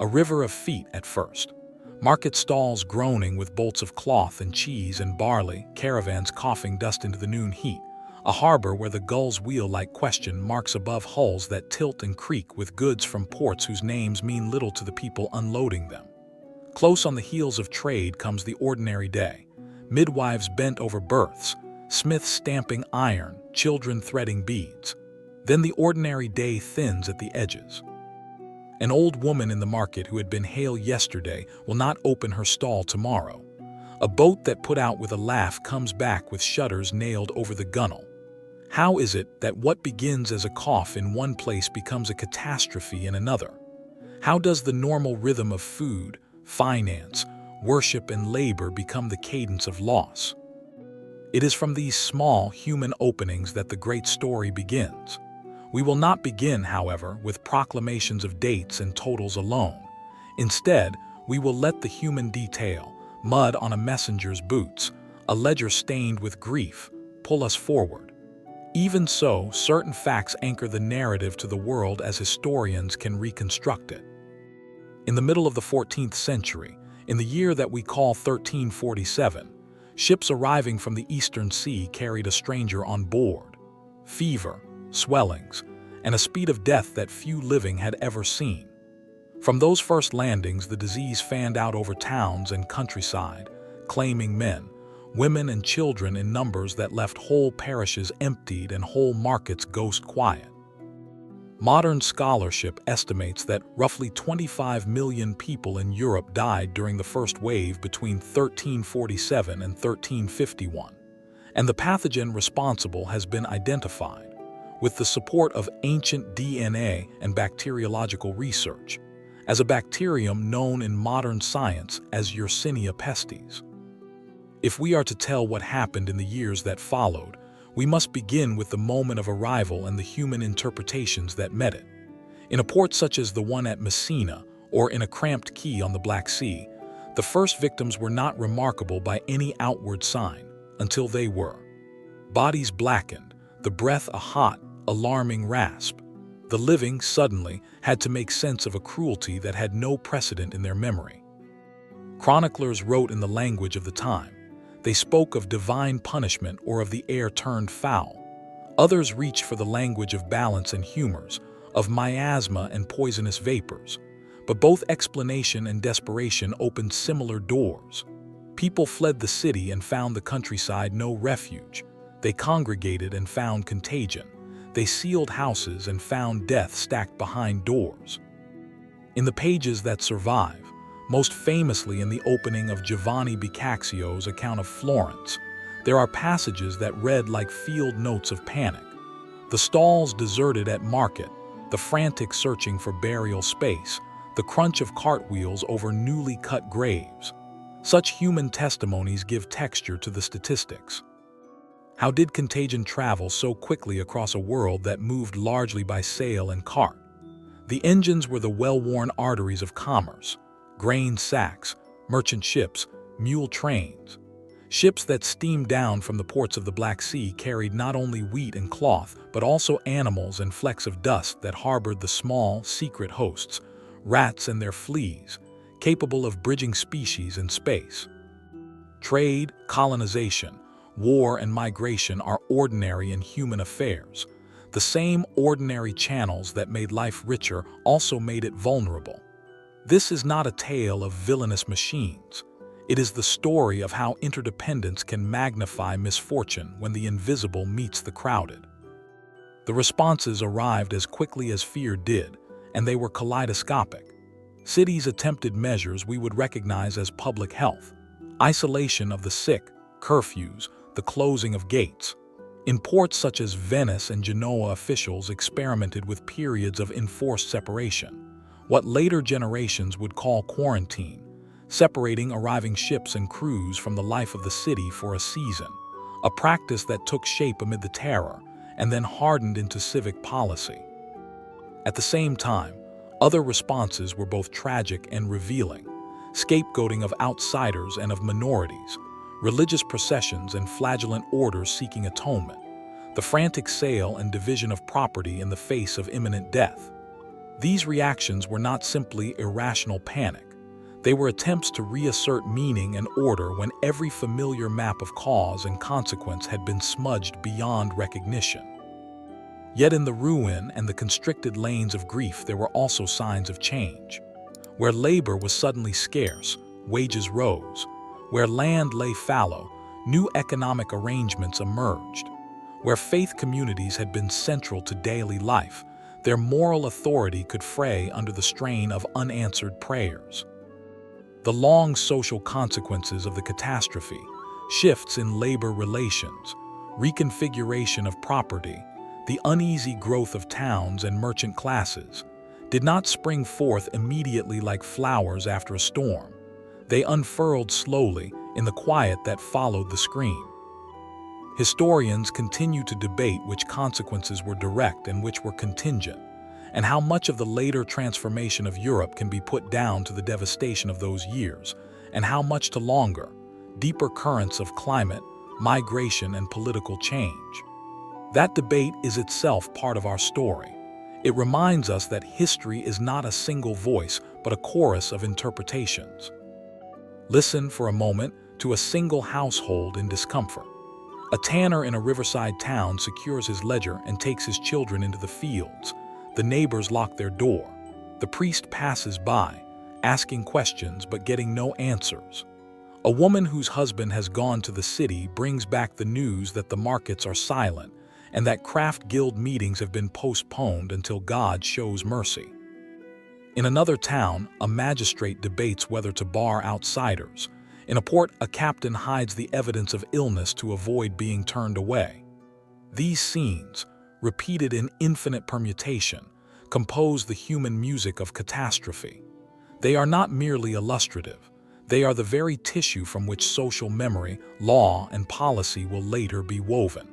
A river of feet at first. Market stalls groaning with bolts of cloth and cheese and barley, caravans coughing dust into the noon heat. A harbor where the gulls wheel like question marks above hulls that tilt and creak with goods from ports whose names mean little to the people unloading them. Close on the heels of trade comes the ordinary day. Midwives bent over births, smiths stamping iron, children threading beads. Then the ordinary day thins at the edges. An old woman in the market who had been hale yesterday will not open her stall tomorrow. A boat that put out with a laugh comes back with shutters nailed over the gunwale. How is it that what begins as a cough in one place becomes a catastrophe in another? How does the normal rhythm of food, finance, worship, and labor become the cadence of loss? It is from these small human openings that the great story begins. We will not begin, however, with proclamations of dates and totals alone. Instead, we will let the human detail, mud on a messenger's boots, a ledger stained with grief, pull us forward. Even so, certain facts anchor the narrative to the world as historians can reconstruct it. In the middle of the 14th century, in the year that we call 1347, ships arriving from the Eastern Sea carried a stranger on board. Fever, swellings, and a speed of death that few living had ever seen. From those first landings, the disease fanned out over towns and countryside, claiming men, women, and children in numbers that left whole parishes emptied and whole markets ghost quiet. Modern scholarship estimates that roughly 25 million people in Europe died during the first wave between 1347 and 1351, and the pathogen responsible has been identified, with the support of ancient DNA and bacteriological research, as a bacterium known in modern science as Yersinia pestis. If we are to tell what happened in the years that followed, we must begin with the moment of arrival and the human interpretations that met it. In a port such as the one at Messina, or in a cramped quay on the Black Sea, the first victims were not remarkable by any outward sign, until they were. Bodies blackened, the breath a hot, alarming rasp. The living, suddenly, had to make sense of a cruelty that had no precedent in their memory. Chroniclers wrote in the language of the time. They spoke of divine punishment or of the air turned foul. Others reached for the language of balance and humors, of miasma and poisonous vapors. But both explanation and desperation opened similar doors. People fled the city and found the countryside no refuge. They congregated and found contagion. They sealed houses and found death stacked behind doors. In the pages that survive, most famously in the opening of Giovanni Boccaccio's account of Florence, there are passages that read like field notes of panic. The stalls deserted at market, the frantic searching for burial space, the crunch of cartwheels over newly cut graves. Such human testimonies give texture to the statistics. How did contagion travel so quickly across a world that moved largely by sail and cart? The engines were the well-worn arteries of commerce. Grain sacks, merchant ships, mule trains. Ships that steamed down from the ports of the Black Sea carried not only wheat and cloth, but also animals and flecks of dust that harbored the small, secret hosts, rats and their fleas, capable of bridging species in space. Trade, colonization, war, and migration are ordinary in human affairs. The same ordinary channels that made life richer also made it vulnerable. This is not a tale of villainous machines. It is the story of how interdependence can magnify misfortune when the invisible meets the crowded. The responses arrived as quickly as fear did, and they were kaleidoscopic. Cities attempted measures we would recognize as public health: isolation of the sick, curfews, the closing of gates. In ports such as Venice and Genoa, officials experimented with periods of enforced separation, what later generations would call quarantine, separating arriving ships and crews from the life of the city for a season, a practice that took shape amid the terror and then hardened into civic policy. At the same time, other responses were both tragic and revealing: scapegoating of outsiders and of minorities, religious processions and flagellant orders seeking atonement, the frantic sale and division of property in the face of imminent death. These reactions were not simply irrational panic. They were attempts to reassert meaning and order when every familiar map of cause and consequence had been smudged beyond recognition. Yet in the ruin and the constricted lanes of grief there were also signs of change. Where labor was suddenly scarce, wages rose. Where land lay fallow, new economic arrangements emerged. Where faith communities had been central to daily life, their moral authority could fray under the strain of unanswered prayers. The long social consequences of the catastrophe, shifts in labor relations, reconfiguration of property, the uneasy growth of towns and merchant classes, did not spring forth immediately like flowers after a storm. They unfurled slowly in the quiet that followed the scream. Historians continue to debate which consequences were direct and which were contingent, and how much of the later transformation of Europe can be put down to the devastation of those years, and how much to longer, deeper currents of climate, migration, and political change. That debate is itself part of our story. It reminds us that history is not a single voice, but a chorus of interpretations. Listen for a moment to a single household in discomfort. A tanner in a riverside town secures his ledger and takes his children into the fields. The neighbors lock their door. The priest passes by, asking questions but getting no answers. A woman whose husband has gone to the city brings back the news that the markets are silent and that craft guild meetings have been postponed until God shows mercy. In another town, a magistrate debates whether to bar outsiders. In a port, a captain hides the evidence of illness to avoid being turned away. These scenes, repeated in infinite permutation, compose the human music of catastrophe. They are not merely illustrative. They are the very tissue from which social memory, law, and policy will later be woven.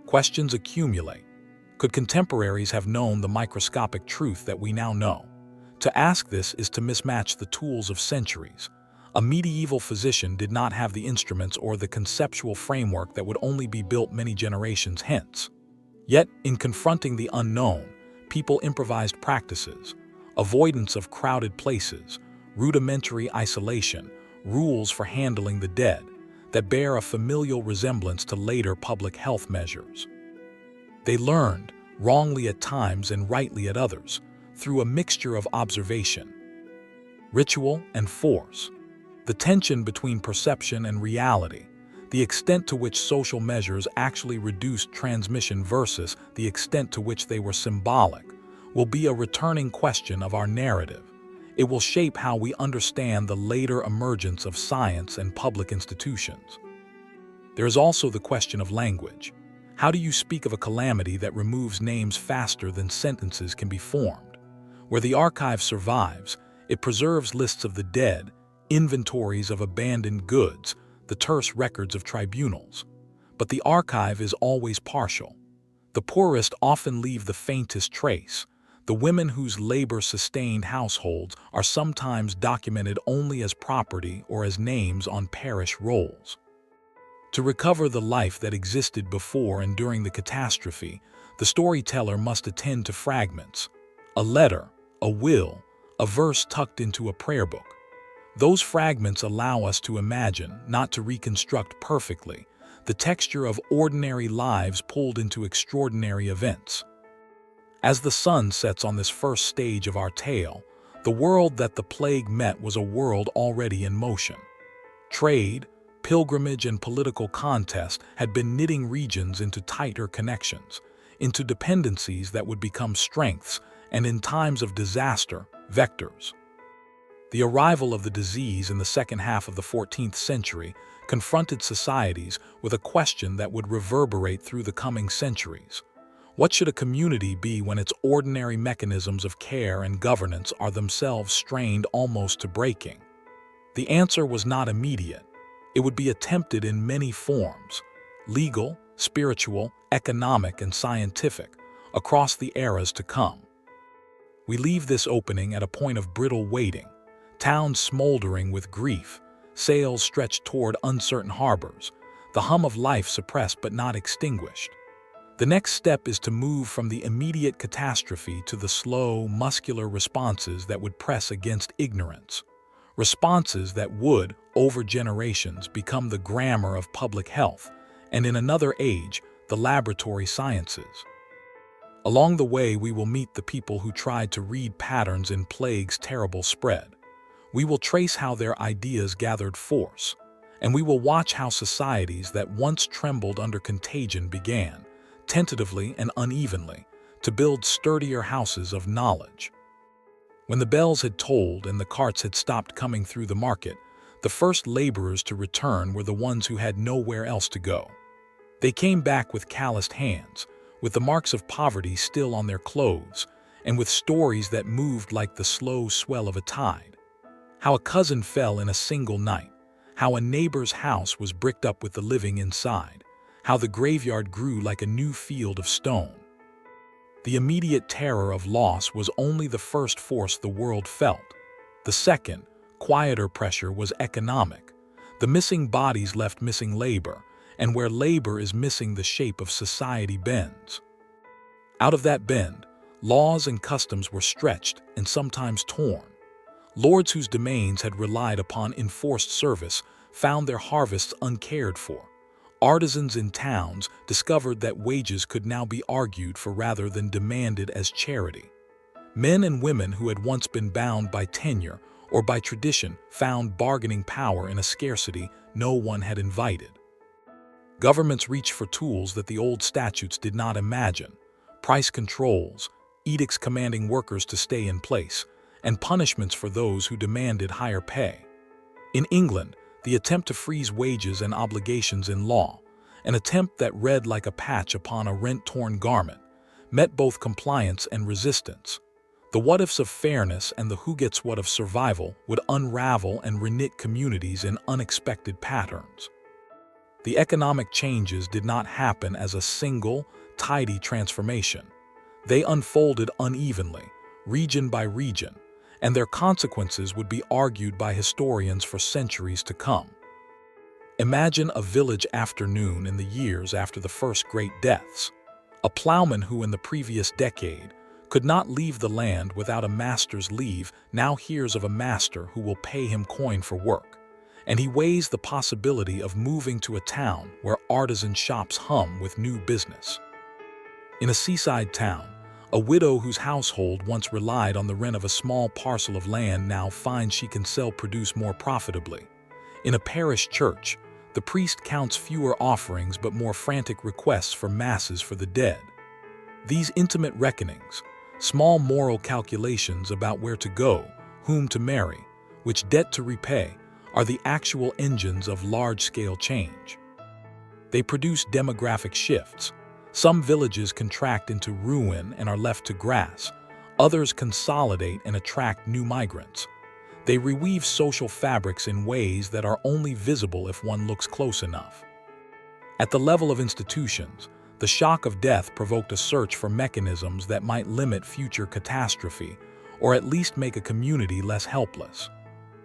Questions accumulate. Could contemporaries have known the microscopic truth that we now know? To ask this is to mismatch the tools of centuries. A medieval physician did not have the instruments or the conceptual framework that would only be built many generations hence. Yet, in confronting the unknown, people improvised practices, avoidance of crowded places, rudimentary isolation, rules for handling the dead, that bear a familial resemblance to later public health measures. They learned, wrongly at times and rightly at others, through a mixture of observation, ritual, and force. The tension between perception and reality, the extent to which social measures actually reduced transmission versus the extent to which they were symbolic, will be a returning question of our narrative. It will shape how we understand the later emergence of science and public institutions. There is also the question of language. How do you speak of a calamity that removes names faster than sentences can be formed? Where the archive survives, it preserves lists of the dead, inventories of abandoned goods, the terse records of tribunals. But the archive is always partial. The poorest often leave the faintest trace. The women whose labor sustained households are sometimes documented only as property or as names on parish rolls. To recover the life that existed before and during the catastrophe, the storyteller must attend to fragments: a letter, a will, a verse tucked into a prayer book. Those fragments allow us to imagine, not to reconstruct perfectly, the texture of ordinary lives pulled into extraordinary events. As the sun sets on this first stage of our tale, the world that the plague met was a world already in motion. Trade, pilgrimage, and political contest had been knitting regions into tighter connections, into dependencies that would become strengths, and in times of disaster, vectors. The arrival of the disease in the second half of the 14th century confronted societies with a question that would reverberate through the coming centuries. What should a community be when its ordinary mechanisms of care and governance are themselves strained almost to breaking? The answer was not immediate. It would be attempted in many forms: legal, spiritual, economic, and scientific, across the eras to come. We leave this opening at a point of brittle waiting, towns smoldering with grief, sails stretched toward uncertain harbors, the hum of life suppressed but not extinguished. The next step is to move from the immediate catastrophe to the slow, muscular responses that would press against ignorance. Responses that would, over generations, become the grammar of public health, and in another age, the laboratory sciences. Along the way, we will meet the people who tried to read patterns in plague's terrible spread. We will trace how their ideas gathered force, and we will watch how societies that once trembled under contagion began, tentatively and unevenly, to build sturdier houses of knowledge. When the bells had tolled and the carts had stopped coming through the market, the first laborers to return were the ones who had nowhere else to go. They came back with calloused hands, with the marks of poverty still on their clothes, and with stories that moved like the slow swell of a tide. How a cousin fell in a single night, how a neighbor's house was bricked up with the living inside, how the graveyard grew like a new field of stone. The immediate terror of loss was only the first force the world felt. The second, quieter pressure was economic. The missing bodies left missing labor, and where labor is missing, the shape of society bends. Out of that bend, laws and customs were stretched and sometimes torn. Lords whose domains had relied upon enforced service found their harvests uncared for. Artisans in towns discovered that wages could now be argued for rather than demanded as charity. Men and women who had once been bound by tenure or by tradition found bargaining power in a scarcity no one had invited. Governments reached for tools that the old statutes did not imagine: price controls, edicts commanding workers to stay in place, and punishments for those who demanded higher pay. In England, the attempt to freeze wages and obligations in law, an attempt that read like a patch upon a rent-torn garment, met both compliance and resistance. The what-ifs of fairness and the who-gets-what of survival would unravel and reknit communities in unexpected patterns. The economic changes did not happen as a single, tidy transformation. They unfolded unevenly, region by region, and their consequences would be argued by historians for centuries to come. Imagine a village afternoon in the years after the first great deaths. A plowman who in the previous decade could not leave the land without a master's leave now hears of a master who will pay him coin for work, and he weighs the possibility of moving to a town where artisan shops hum with new business. In a seaside town, a widow whose household once relied on the rent of a small parcel of land now finds she can sell produce more profitably. In a parish church, the priest counts fewer offerings but more frantic requests for masses for the dead. These intimate reckonings, small moral calculations about where to go, whom to marry, which debt to repay, are the actual engines of large-scale change. They produce demographic shifts. Some villages contract into ruin and are left to grass. Others consolidate and attract new migrants. They reweave social fabrics in ways that are only visible if one looks close enough. At the level of institutions, the shock of death provoked a search for mechanisms that might limit future catastrophe, or at least make a community less helpless.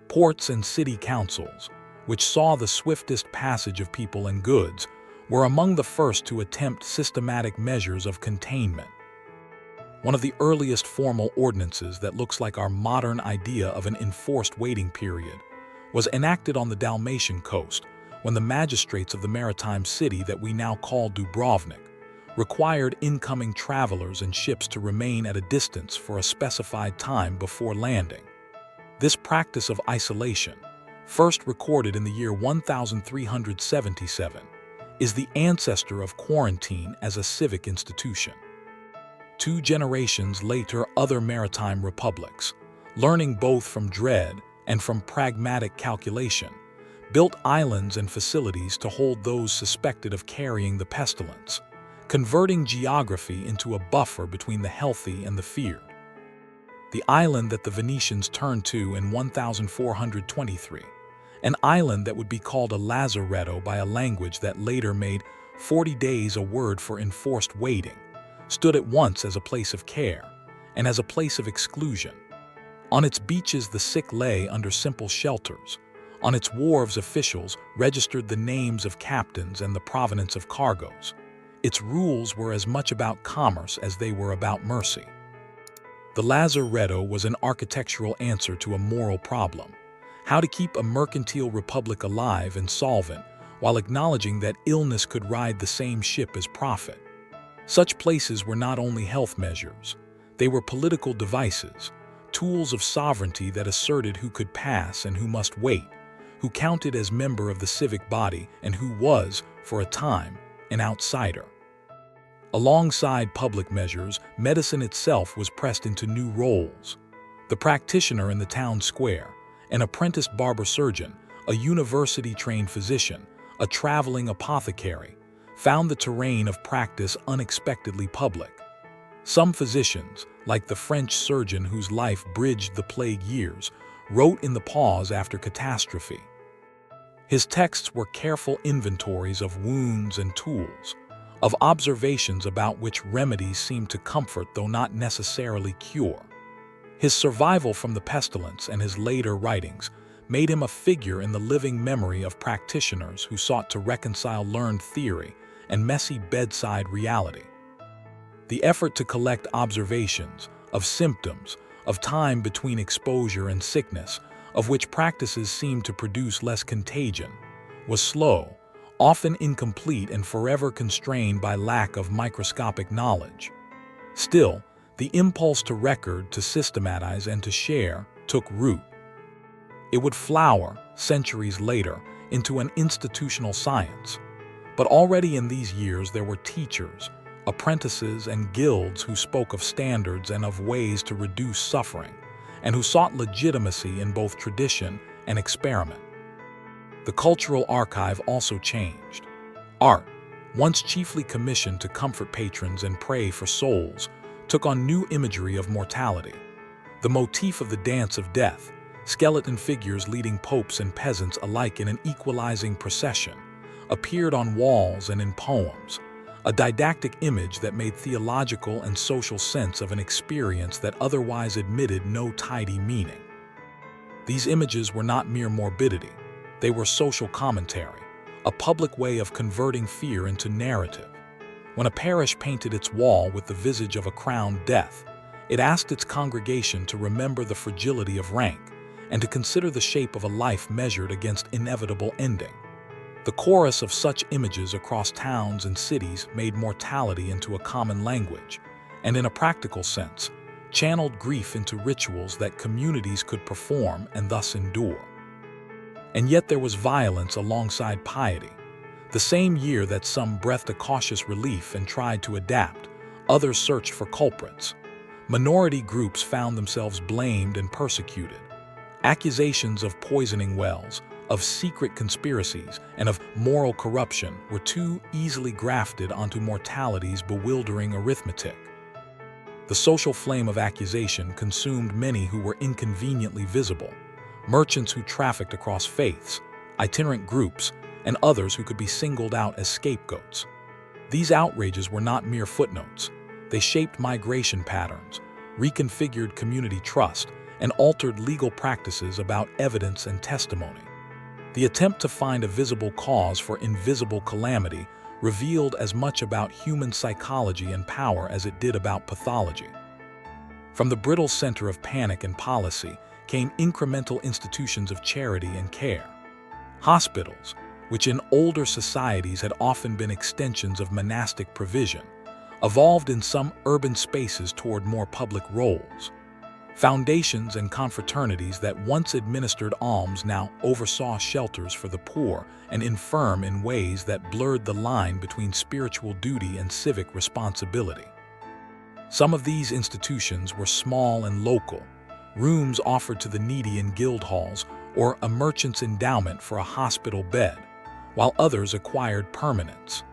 Ports and city councils, which saw the swiftest passage of people and goods, were among the first to attempt systematic measures of containment. One of the earliest formal ordinances that looks like our modern idea of an enforced waiting period was enacted on the Dalmatian coast when the magistrates of the maritime city that we now call Dubrovnik required incoming travelers and ships to remain at a distance for a specified time before landing. This practice of isolation, first recorded in the year 1377, is the ancestor of quarantine as a civic institution. 2 generations later, other maritime republics, learning both from dread and from pragmatic calculation, built islands and facilities to hold those suspected of carrying the pestilence, converting geography into a buffer between the healthy and the feared. The island that the Venetians turned to in 1423, an island that would be called a lazaretto by a language that later made 40 days a word for enforced waiting, stood at once as a place of care and as a place of exclusion. On its beaches the sick lay under simple shelters. On its wharves officials registered the names of captains and the provenance of cargoes. Its rules were as much about commerce as they were about mercy. The lazaretto was an architectural answer to a moral problem: how to keep a mercantile republic alive and solvent while acknowledging that illness could ride the same ship as profit. Such places were not only health measures, they were political devices, tools of sovereignty that asserted who could pass and who must wait, who counted as member of the civic body and who was, for a time, an outsider. Alongside public measures, medicine itself was pressed into new roles. The practitioner in the town square, an apprenticed barber surgeon, a university-trained physician, a traveling apothecary, found the terrain of practice unexpectedly public. Some physicians, like the French surgeon whose life bridged the plague years, wrote in the pause after catastrophe. His texts were careful inventories of wounds and tools, of observations about which remedies seemed to comfort though not necessarily cure. His survival from the pestilence and his later writings made him a figure in the living memory of practitioners who sought to reconcile learned theory and messy bedside reality. The effort to collect observations of symptoms, of time between exposure and sickness, of which practices seemed to produce less contagion, was slow, often incomplete and forever constrained by lack of microscopic knowledge. Still, the impulse to record, to systematize, and to share took root. It would flower, centuries later, into an institutional science. But already in these years there were teachers, apprentices, and guilds who spoke of standards and of ways to reduce suffering, and who sought legitimacy in both tradition and experiment. The cultural archive also changed. Art, once chiefly commissioned to comfort patrons and pray for souls, took on new imagery of mortality. The motif of the dance of death, skeleton figures leading popes and peasants alike in an equalizing procession, appeared on walls and in poems, a didactic image that made theological and social sense of an experience that otherwise admitted no tidy meaning. These images were not mere morbidity, they were social commentary, a public way of converting fear into narrative. When a parish painted its wall with the visage of a crowned death, it asked its congregation to remember the fragility of rank and to consider the shape of a life measured against inevitable ending. The chorus of such images across towns and cities made mortality into a common language, and in a practical sense, channeled grief into rituals that communities could perform and thus endure. And yet there was violence alongside piety. The same year that some breathed a cautious relief and tried to adapt, others searched for culprits. Minority groups found themselves blamed and persecuted. Accusations of poisoning wells, of secret conspiracies, and of moral corruption were too easily grafted onto mortality's bewildering arithmetic. The social flame of accusation consumed many who were inconveniently visible: merchants who trafficked across faiths, itinerant groups, and others who could be singled out as scapegoats. These outrages were not mere footnotes. They shaped migration patterns, reconfigured community trust, and altered legal practices about evidence and testimony. The attempt to find a visible cause for invisible calamity revealed as much about human psychology and power as it did about pathology. From the brittle center of panic and policy came incremental institutions of charity and care. Hospitals, which in older societies had often been extensions of monastic provision, evolved in some urban spaces toward more public roles. Foundations and confraternities that once administered alms now oversaw shelters for the poor and infirm in ways that blurred the line between spiritual duty and civic responsibility. Some of these institutions were small and local, rooms offered to the needy in guild halls or a merchant's endowment for a hospital bed, while others acquired permanence.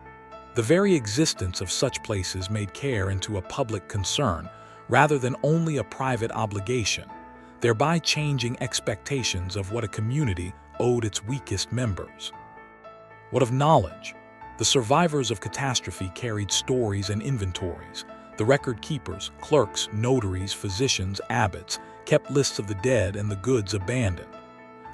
The very existence of such places made care into a public concern rather than only a private obligation, thereby changing expectations of what a community owed its weakest members. What of knowledge? The survivors of catastrophe carried stories and inventories. The record keepers, clerks, notaries, physicians, abbots, kept lists of the dead and the goods abandoned.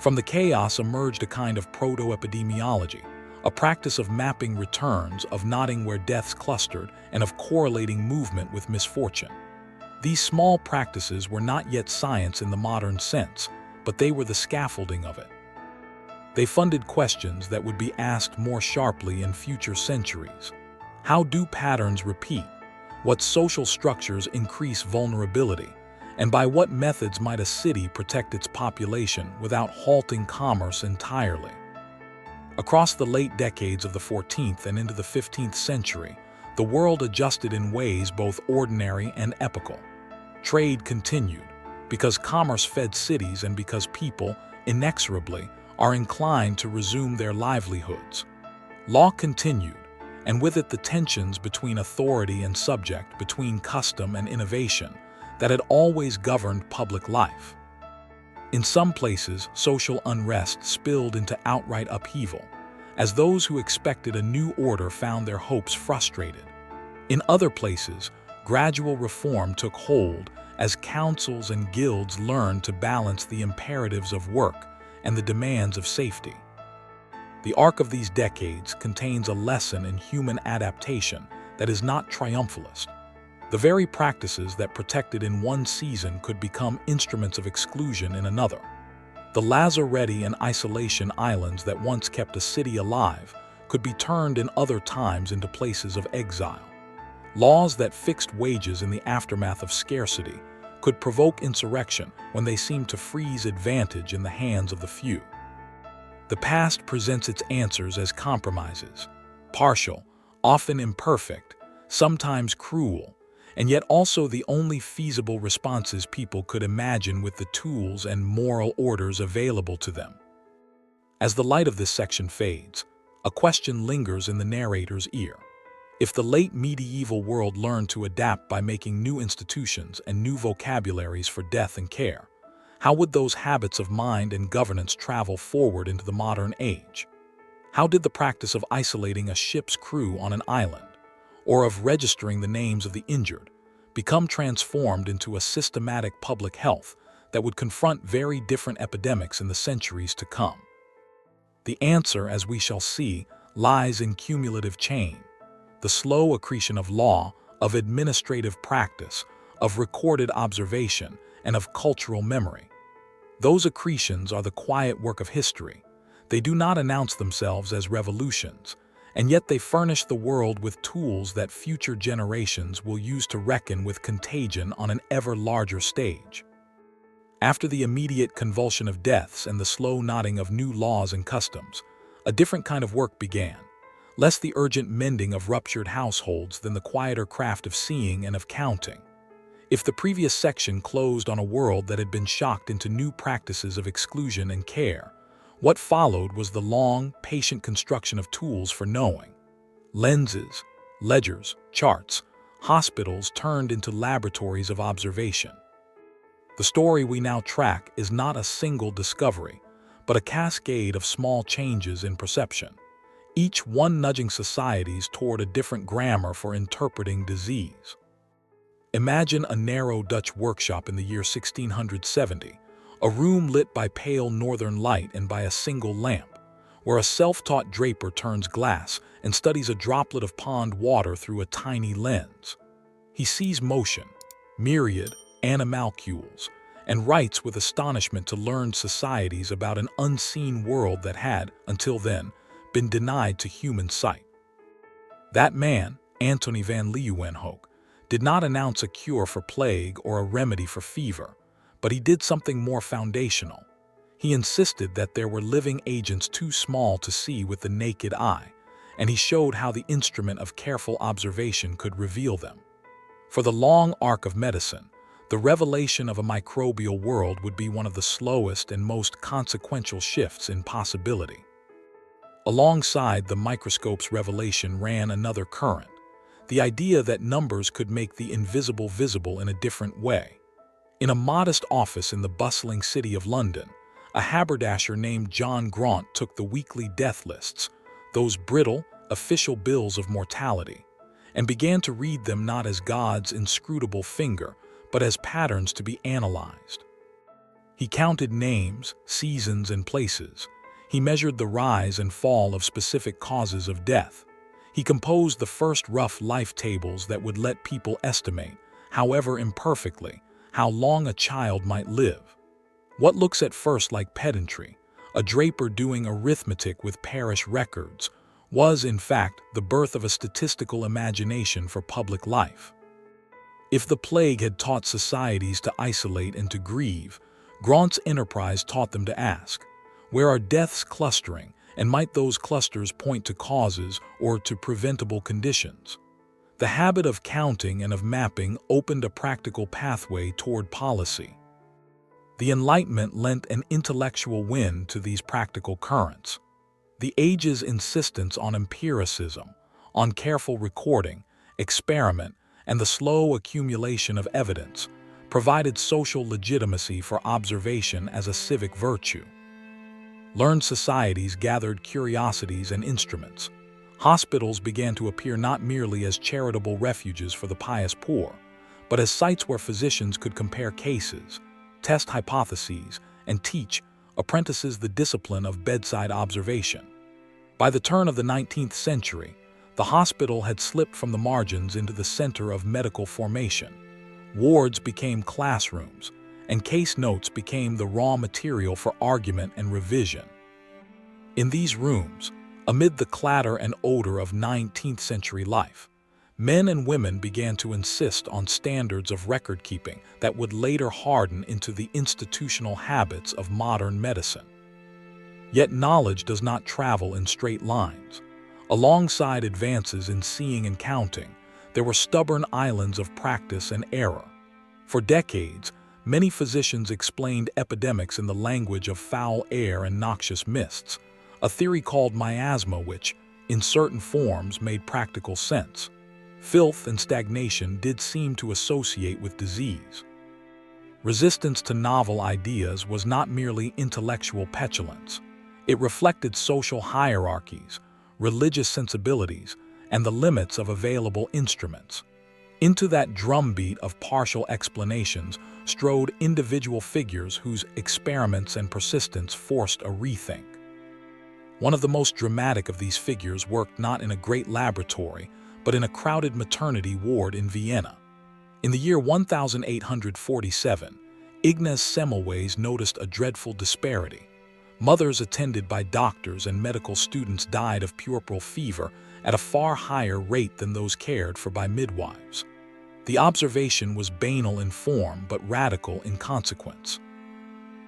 From the chaos emerged a kind of proto-epidemiology, a practice of mapping returns, of noting where deaths clustered, and of correlating movement with misfortune. These small practices were not yet science in the modern sense, but they were the scaffolding of it. They funded questions that would be asked more sharply in future centuries. How do patterns repeat? What social structures increase vulnerability? And by what methods might a city protect its population without halting commerce entirely? Across the late decades of the 14th and into the 15th century, the world adjusted in ways both ordinary and epical. Trade continued, because commerce fed cities and because people, inexorably, are inclined to resume their livelihoods. Law continued, and with it the tensions between authority and subject, between custom and innovation, that had always governed public life. In some places, social unrest spilled into outright upheaval, as those who expected a new order found their hopes frustrated. In other places, gradual reform took hold as councils and guilds learned to balance the imperatives of work and the demands of safety. The arc of these decades contains a lesson in human adaptation that is not triumphalist. The very practices that protected in one season could become instruments of exclusion in another. The lazaretti and isolation islands that once kept a city alive could be turned in other times into places of exile. Laws that fixed wages in the aftermath of scarcity could provoke insurrection when they seemed to freeze advantage in the hands of the few. The past presents its answers as compromises, partial, often imperfect, sometimes cruel, and yet also the only feasible responses people could imagine with the tools and moral orders available to them. As the light of this section fades, a question lingers in the narrator's ear. If the late medieval world learned to adapt by making new institutions and new vocabularies for death and care, how would those habits of mind and governance travel forward into the modern age? How did the practice of isolating a ship's crew on an island, or of registering the names of the injured, become transformed into a systematic public health that would confront very different epidemics in the centuries to come? The answer, as we shall see, lies in cumulative chain, the slow accretion of law, of administrative practice, of recorded observation, and of cultural memory. Those accretions are the quiet work of history. They do not announce themselves as revolutions, and yet they furnish the world with tools that future generations will use to reckon with contagion on an ever larger stage. After the immediate convulsion of deaths and the slow nodding of new laws and customs, a different kind of work began, less the urgent mending of ruptured households than the quieter craft of seeing and of counting. If the previous section closed on a world that had been shocked into new practices of exclusion and care, what followed was the long, patient construction of tools for knowing. Lenses, ledgers, charts, hospitals turned into laboratories of observation. The story we now track is not a single discovery, but a cascade of small changes in perception, each one nudging societies toward a different grammar for interpreting disease. Imagine a narrow Dutch workshop in the year 1670, a room lit by pale northern light and by a single lamp, where a self-taught draper turns glass and studies a droplet of pond water through a tiny lens. He sees motion, myriad animalcules, and writes with astonishment to learned societies about an unseen world that had, until then, been denied to human sight. That man, Antony van Leeuwenhoek, did not announce a cure for plague or a remedy for fever, but he did something more foundational. He insisted that there were living agents too small to see with the naked eye, and he showed how the instrument of careful observation could reveal them. For the long arc of medicine, the revelation of a microbial world would be one of the slowest and most consequential shifts in possibility. Alongside the microscope's revelation ran another current, the idea that numbers could make the invisible visible in a different way. In a modest office in the bustling city of London, a haberdasher named John Graunt took the weekly death lists, those brittle, official bills of mortality, and began to read them not as God's inscrutable finger, but as patterns to be analyzed. He counted names, seasons, and places. He measured the rise and fall of specific causes of death. He composed the first rough life tables that would let people estimate, however imperfectly, how long a child might live. What looks at first like pedantry, a draper doing arithmetic with parish records, was, in fact, the birth of a statistical imagination for public life. If the plague had taught societies to isolate and to grieve, Grant's enterprise taught them to ask, where are deaths clustering, and might those clusters point to causes or to preventable conditions? The habit of counting and of mapping opened a practical pathway toward policy. The Enlightenment lent an intellectual wind to these practical currents. The age's insistence on empiricism, on careful recording, experiment, and the slow accumulation of evidence provided social legitimacy for observation as a civic virtue. Learned societies gathered curiosities and instruments. Hospitals began to appear not merely as charitable refuges for the pious poor, but as sites where physicians could compare cases, test hypotheses, and teach apprentices the discipline of bedside observation. By the turn of the 19th century, the hospital had slipped from the margins into the center of medical formation. Wards became classrooms, and case notes became the raw material for argument and revision. In these rooms, amid the clatter and odor of 19th century life, men and women began to insist on standards of record-keeping that would later harden into the institutional habits of modern medicine. Yet knowledge does not travel in straight lines. Alongside advances in seeing and counting, there were stubborn islands of practice and error. For decades, many physicians explained epidemics in the language of foul air and noxious mists, a theory called miasma which, in certain forms, made practical sense. Filth and stagnation did seem to associate with disease. Resistance to novel ideas was not merely intellectual petulance. It reflected social hierarchies, religious sensibilities, and the limits of available instruments. Into that drumbeat of partial explanations strode individual figures whose experiments and persistence forced a rethink. One of the most dramatic of these figures worked not in a great laboratory, but in a crowded maternity ward in Vienna. In the year 1847, Ignaz Semmelweis noticed a dreadful disparity. Mothers attended by doctors and medical students died of puerperal fever at a far higher rate than those cared for by midwives. The observation was banal in form but radical in consequence.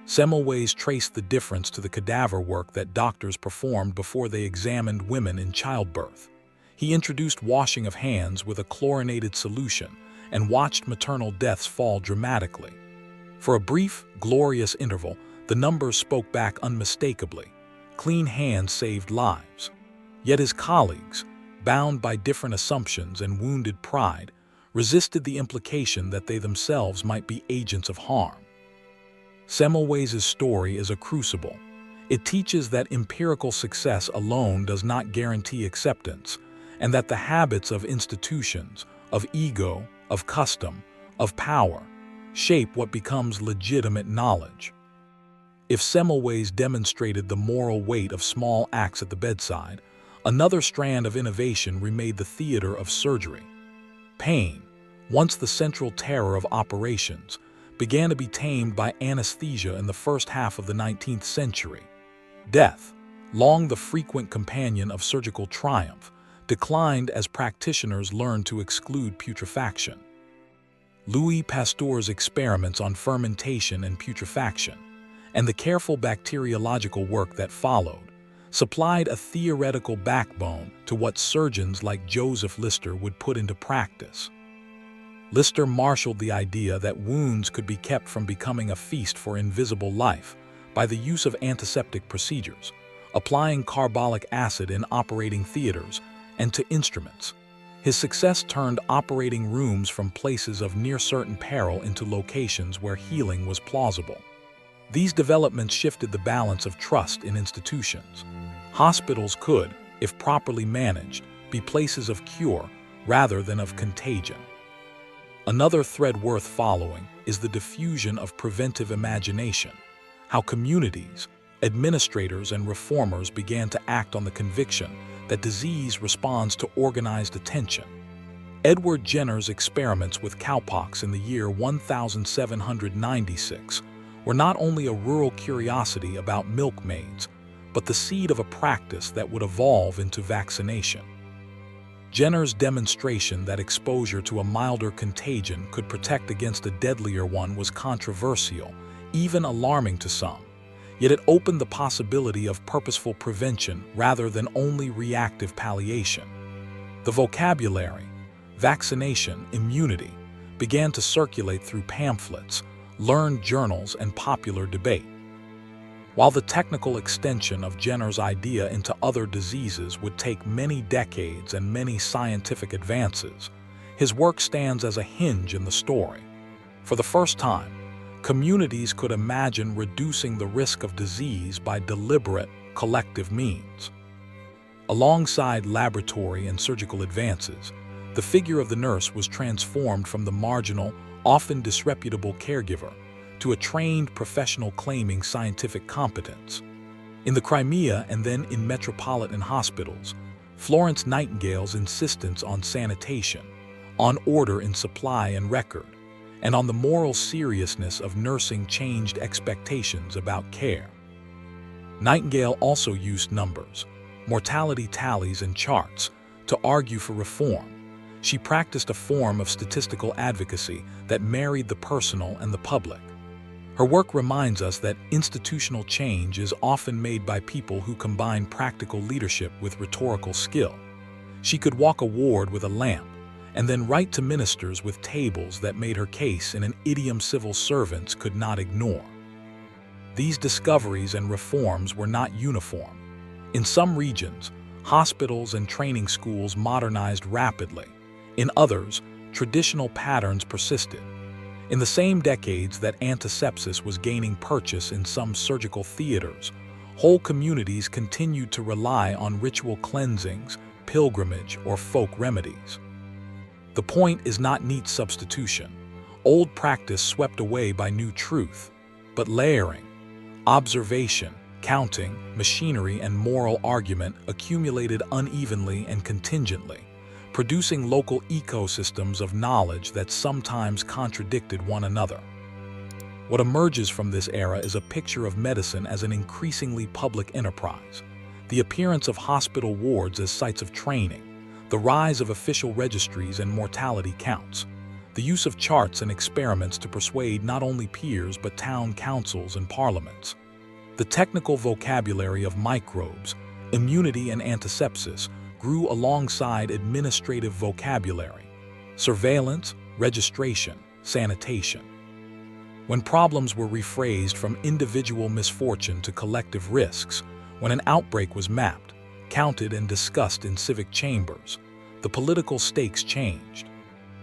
Semmelweis traced the difference to the cadaver work that doctors performed before they examined women in childbirth. He introduced washing of hands with a chlorinated solution and watched maternal deaths fall dramatically. For a brief, glorious interval, the numbers spoke back unmistakably. Clean hands saved lives. Yet his colleagues, bound by different assumptions and wounded pride, resisted the implication that they themselves might be agents of harm. Semmelweis' story is a crucible. It teaches that empirical success alone does not guarantee acceptance, and that the habits of institutions, of ego, of custom, of power, shape what becomes legitimate knowledge. If Semmelweis demonstrated the moral weight of small acts at the bedside, another strand of innovation remade the theater of surgery. Pain, once the central terror of operations, began to be tamed by anesthesia in the first half of the 19th century. Death, long the frequent companion of surgical triumph, declined as practitioners learned to exclude putrefaction. Louis Pasteur's experiments on fermentation and putrefaction, and the careful bacteriological work that followed, supplied a theoretical backbone to what surgeons like Joseph Lister would put into practice. Lister marshaled the idea that wounds could be kept from becoming a feast for invisible life by the use of antiseptic procedures, applying carbolic acid in operating theaters and to instruments. His success turned operating rooms from places of near-certain peril into locations where healing was plausible. These developments shifted the balance of trust in institutions. Hospitals could, if properly managed, be places of cure rather than of contagion. Another thread worth following is the diffusion of preventive imagination, how communities, Administrators and reformers began to act on the conviction that disease responds to organized attention. Edward Jenner's experiments with cowpox in the year 1796 were not only a rural curiosity about milkmaids, but the seed of a practice that would evolve into vaccination. Jenner's demonstration that exposure to a milder contagion could protect against a deadlier one was controversial, even alarming to some. Yet it opened the possibility of purposeful prevention rather than only reactive palliation. The vocabulary, vaccination, immunity, began to circulate through pamphlets, learned journals, and popular debate. While the technical extension of Jenner's idea into other diseases would take many decades and many scientific advances, his work stands as a hinge in the story. For the first time, communities could imagine reducing the risk of disease by deliberate, collective means. Alongside laboratory and surgical advances, the figure of the nurse was transformed from the marginal, often disreputable caregiver to a trained professional claiming scientific competence. In the Crimea and then in metropolitan hospitals, Florence Nightingale's insistence on sanitation, on order in supply and record, and on the moral seriousness of nursing changed expectations about care. Nightingale also used numbers, mortality tallies, and charts to argue for reform. She practiced a form of statistical advocacy that married the personal and the public. Her work reminds us that institutional change is often made by people who combine practical leadership with rhetorical skill. She could walk a ward with a lamp, and then write to ministers with tables that made her case in an idiom civil servants could not ignore. These discoveries and reforms were not uniform. In some regions, hospitals and training schools modernized rapidly. In others, traditional patterns persisted. In the same decades that antisepsis was gaining purchase in some surgical theaters, whole communities continued to rely on ritual cleansings, pilgrimage, or folk remedies. The point is not neat substitution, old practice swept away by new truth, but layering, observation, counting, machinery, and moral argument accumulated unevenly and contingently, producing local ecosystems of knowledge that sometimes contradicted one another. What emerges from this era is a picture of medicine as an increasingly public enterprise, the appearance of hospital wards as sites of training, the rise of official registries and mortality counts, the use of charts and experiments to persuade not only peers but town councils and parliaments. The technical vocabulary of microbes, immunity, and antisepsis grew alongside administrative vocabulary, surveillance, registration, sanitation. When problems were rephrased from individual misfortune to collective risks, when an outbreak was mapped, counted, and discussed in civic chambers, the political stakes changed.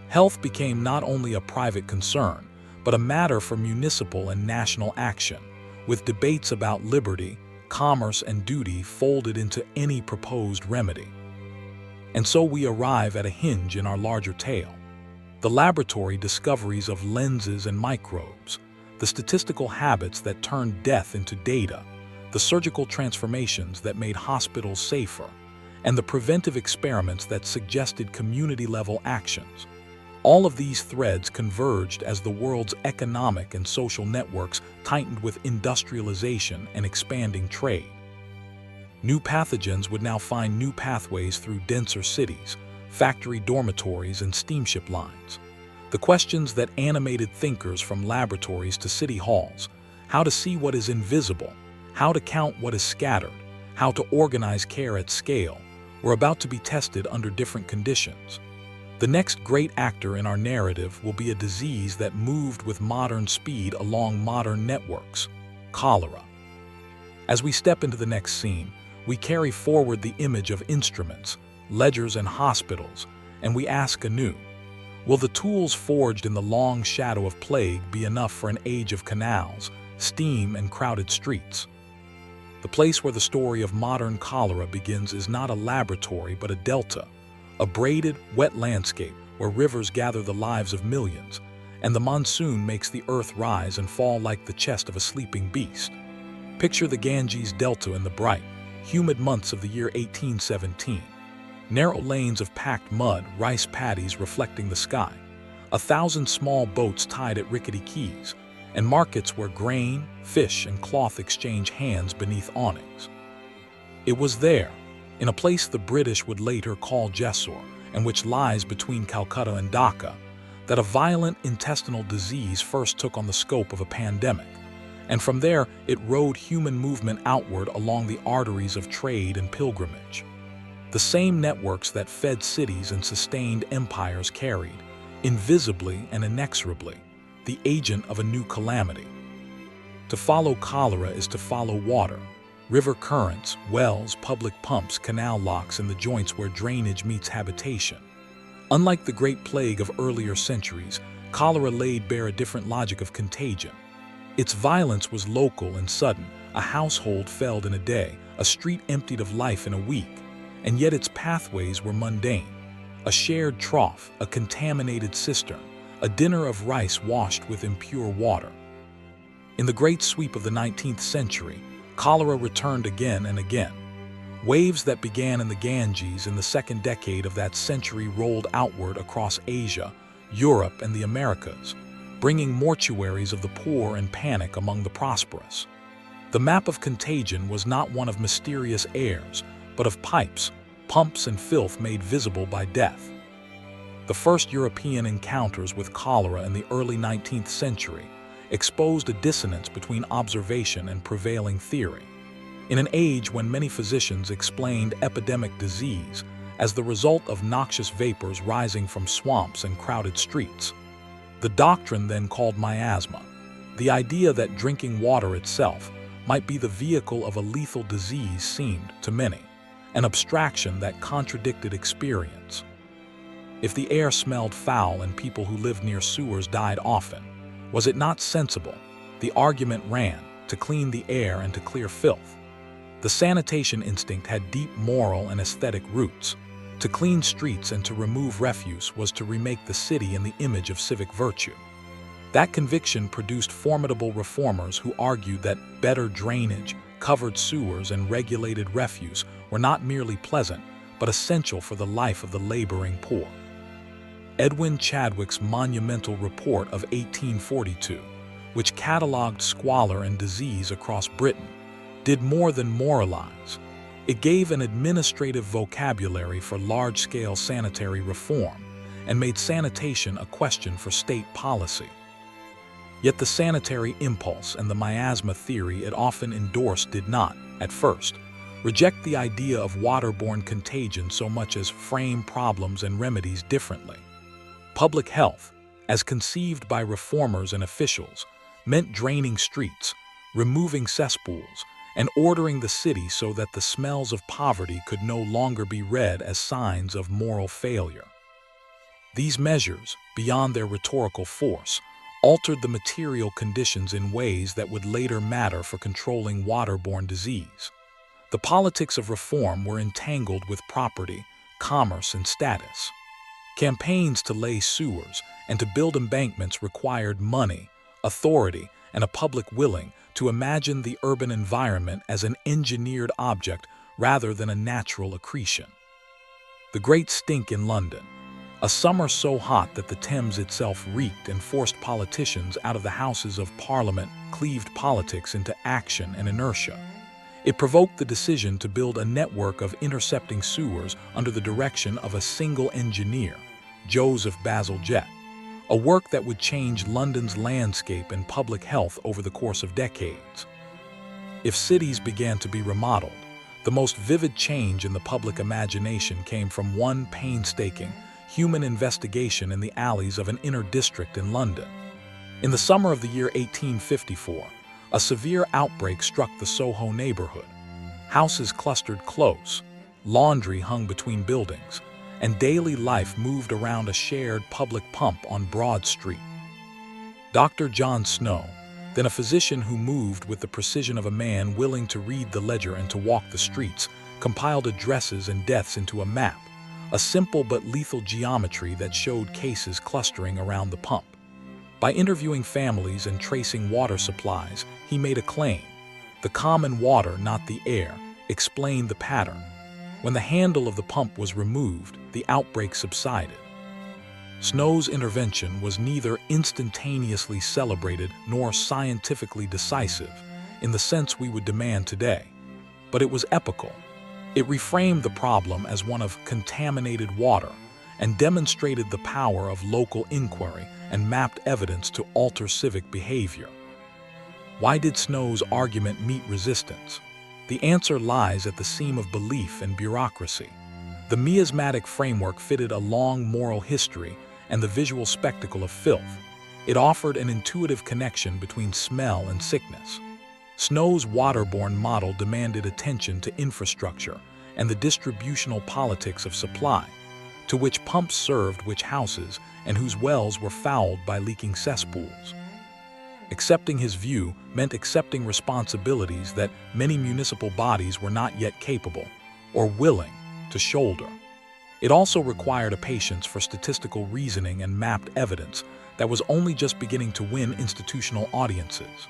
Health became not only a private concern, but a matter for municipal and national action, with debates about liberty, commerce, and duty folded into any proposed remedy. And so we arrive at a hinge in our larger tale. The laboratory discoveries of lenses and microbes, the statistical habits that turned death into data, the surgical transformations that made hospitals safer, and the preventive experiments that suggested community-level actions. All of these threads converged as the world's economic and social networks tightened with industrialization and expanding trade. New pathogens would now find new pathways through denser cities, factory dormitories, and steamship lines. The questions that animated thinkers from laboratories to city halls, how to see what is invisible, how to count what is scattered, how to organize care at scale, were about to be tested under different conditions. The next great actor in our narrative will be a disease that moved with modern speed along modern networks: cholera. As we step into the next scene, we carry forward the image of instruments, ledgers, and hospitals, and we ask anew, will the tools forged in the long shadow of plague be enough for an age of canals, steam, and crowded streets? The place where the story of modern cholera begins is not a laboratory but a delta, a braided, wet landscape where rivers gather the lives of millions, and the monsoon makes the earth rise and fall like the chest of a sleeping beast. Picture the Ganges Delta in the bright, humid months of the year 1817. Narrow lanes of packed mud, rice paddies reflecting the sky, 1,000 small boats tied at rickety quays, and markets where grain, fish, and cloth exchange hands beneath awnings. It was there, in a place the British would later call Jessore, and which lies between Calcutta and Dhaka, that a violent intestinal disease first took on the scope of a pandemic, and from there it rode human movement outward along the arteries of trade and pilgrimage. The same networks that fed cities and sustained empires carried, invisibly and inexorably, the agent of a new calamity. To follow cholera is to follow water, river currents, wells, public pumps, canal locks, and the joints where drainage meets habitation. Unlike the Great Plague of earlier centuries, cholera laid bare a different logic of contagion. Its violence was local and sudden. A household felled in a day, a street emptied of life in a week, and yet its pathways were mundane. A shared trough, a contaminated cistern, a dinner of rice washed with impure water. In the great sweep of the 19th century, cholera returned again and again. Waves that began in the Ganges in the second decade of that century rolled outward across Asia, Europe, and the Americas, bringing mortuaries of the poor and panic among the prosperous. The map of contagion was not one of mysterious airs, but of pipes, pumps, and filth made visible by death. The first European encounters with cholera in the early 19th century exposed a dissonance between observation and prevailing theory. In an age when many physicians explained epidemic disease as the result of noxious vapors rising from swamps and crowded streets, the doctrine then called miasma, the idea that drinking water itself might be the vehicle of a lethal disease, seemed, to many, an abstraction that contradicted experience. If the air smelled foul and people who lived near sewers died often, was it not sensible, the argument ran, to clean the air and to clear filth? The sanitation instinct had deep moral and aesthetic roots. To clean streets and to remove refuse was to remake the city in the image of civic virtue. That conviction produced formidable reformers who argued that better drainage, covered sewers, and regulated refuse were not merely pleasant, but essential for the life of the laboring poor. Edwin Chadwick's monumental report of 1842, which catalogued squalor and disease across Britain, did more than moralize. It gave an administrative vocabulary for large-scale sanitary reform and made sanitation a question for state policy. Yet the sanitary impulse and the miasma theory it often endorsed did not, at first, reject the idea of waterborne contagion so much as frame problems and remedies differently. Public health, as conceived by reformers and officials, meant draining streets, removing cesspools, and ordering the city so that the smells of poverty could no longer be read as signs of moral failure. These measures, beyond their rhetorical force, altered the material conditions in ways that would later matter for controlling waterborne disease. The politics of reform were entangled with property, commerce, and status. Campaigns to lay sewers and to build embankments required money, authority, and a public willing to imagine the urban environment as an engineered object rather than a natural accretion. The Great Stink in London, a summer so hot that the Thames itself reeked and forced politicians out of the Houses of Parliament, cleaved politics into action and inertia. It provoked the decision to build a network of intercepting sewers under the direction of a single engineer, Joseph Basil Jett, a work that would change London's landscape and public health over the course of decades. If cities began to be remodeled, the most vivid change in the public imagination came from one painstaking, human investigation in the alleys of an inner district in London. In the summer of the year 1854, a severe outbreak struck the Soho neighborhood. Houses clustered close, laundry hung between buildings, and daily life moved around a shared public pump on Broad Street. Dr. John Snow, then a physician who moved with the precision of a man willing to read the ledger and to walk the streets, compiled addresses and deaths into a map, a simple but lethal geometry that showed cases clustering around the pump. By interviewing families and tracing water supplies, he made a claim. The common water, not the air, explained the pattern. When the handle of the pump was removed, the outbreak subsided. Snow's intervention was neither instantaneously celebrated nor scientifically decisive in the sense we would demand today, but it was epical. It reframed the problem as one of contaminated water and demonstrated the power of local inquiry and mapped evidence to alter civic behavior. Why did Snow's argument meet resistance? The answer lies at the seam of belief and bureaucracy. The miasmatic framework fitted a long moral history and the visual spectacle of filth. It offered an intuitive connection between smell and sickness. Snow's waterborne model demanded attention to infrastructure and the distributional politics of supply, to which pumps served which houses and whose wells were fouled by leaking cesspools. Accepting his view meant accepting responsibilities that many municipal bodies were not yet capable or willing to shoulder. It also required a patience for statistical reasoning and mapped evidence that was only just beginning to win institutional audiences.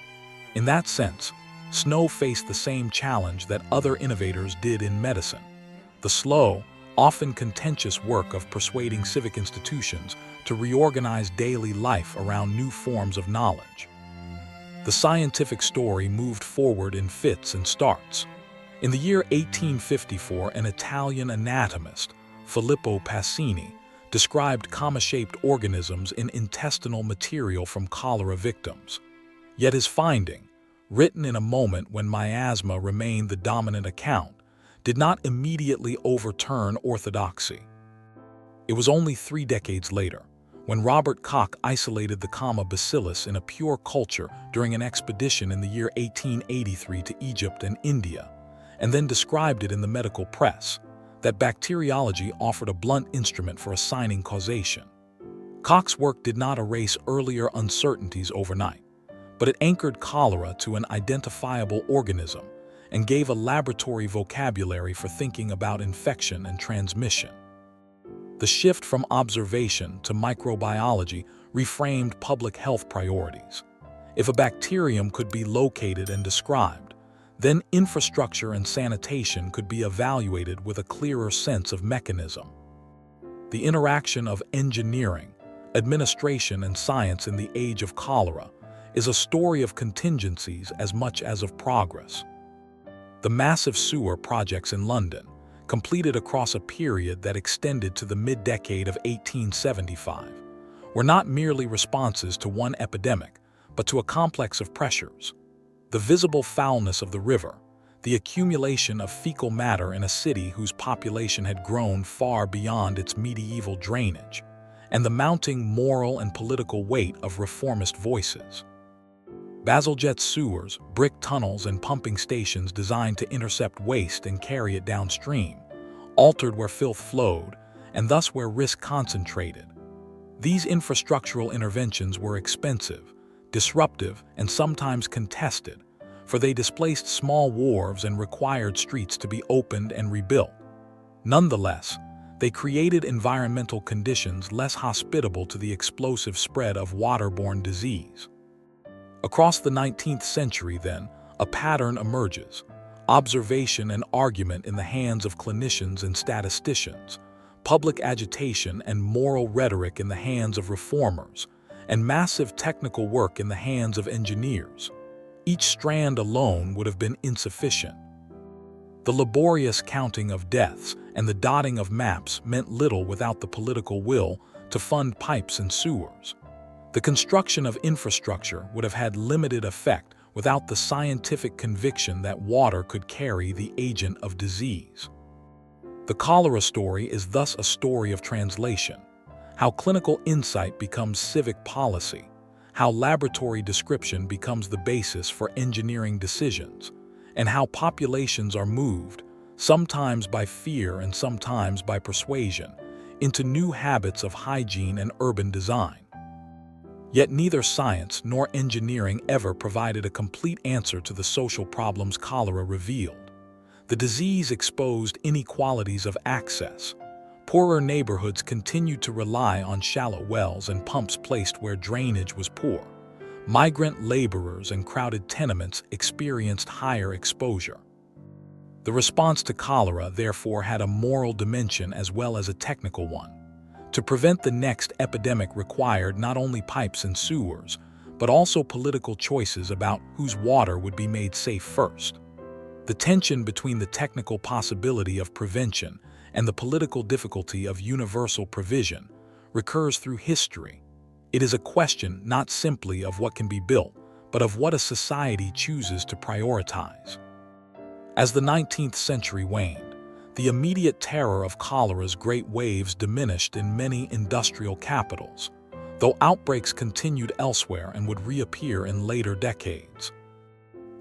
In that sense, Snow faced the same challenge that other innovators did in medicine: the slow, often contentious work of persuading civic institutions to reorganize daily life around new forms of knowledge. The scientific story moved forward in fits and starts. In the year 1854, an Italian anatomist, Filippo Passini, described comma-shaped organisms in intestinal material from cholera victims. Yet his finding, written in a moment when miasma remained the dominant account, did not immediately overturn orthodoxy. It was only 3 decades later, when Robert Koch isolated the comma bacillus in a pure culture during an expedition in the year 1883 to Egypt and India, and then described it in the medical press, that bacteriology offered a blunt instrument for assigning causation. Koch's work did not erase earlier uncertainties overnight, but it anchored cholera to an identifiable organism and gave a laboratory vocabulary for thinking about infection and transmission. The shift from observation to microbiology reframed public health priorities. If a bacterium could be located and described, then infrastructure and sanitation could be evaluated with a clearer sense of mechanism. The interaction of engineering, administration, and science in the age of cholera is a story of contingencies as much as of progress. The massive sewer projects in London, completed across a period that extended to the mid-decade of 1875, were not merely responses to one epidemic, but to a complex of pressures. The visible foulness of the river, the accumulation of fecal matter in a city whose population had grown far beyond its medieval drainage, and the mounting moral and political weight of reformist voices. Bazalgette's sewers, brick tunnels, and pumping stations designed to intercept waste and carry it downstream, altered where filth flowed, and thus where risk concentrated. These infrastructural interventions were expensive, disruptive, and sometimes contested, for they displaced small wharves and required streets to be opened and rebuilt. Nonetheless, they created environmental conditions less hospitable to the explosive spread of waterborne disease. Across the 19th century, then, a pattern emerges: observation and argument in the hands of clinicians and statisticians, public agitation and moral rhetoric in the hands of reformers, and massive technical work in the hands of engineers. Each strand alone would have been insufficient. The laborious counting of deaths and the dotting of maps meant little without the political will to fund pipes and sewers. The construction of infrastructure would have had limited effect without the scientific conviction that water could carry the agent of disease. The cholera story is thus a story of translation: how clinical insight becomes civic policy, how laboratory description becomes the basis for engineering decisions, and how populations are moved, sometimes by fear and sometimes by persuasion, into new habits of hygiene and urban design. Yet neither science nor engineering ever provided a complete answer to the social problems cholera revealed. The disease exposed inequalities of access. Poorer neighborhoods continued to rely on shallow wells and pumps placed where drainage was poor, Migrant laborers and crowded tenements experienced higher exposure. The response to cholera, therefore, had a moral dimension as well as a technical one. To prevent the next epidemic required not only pipes and sewers, but also political choices about whose water would be made safe first. The tension between the technical possibility of prevention and the political difficulty of universal provision recurs through history. It is a question not simply of what can be built, but of what a society chooses to prioritize. As the 19th century waned, the immediate terror of cholera's great waves diminished in many industrial capitals, though outbreaks continued elsewhere and would reappear in later decades.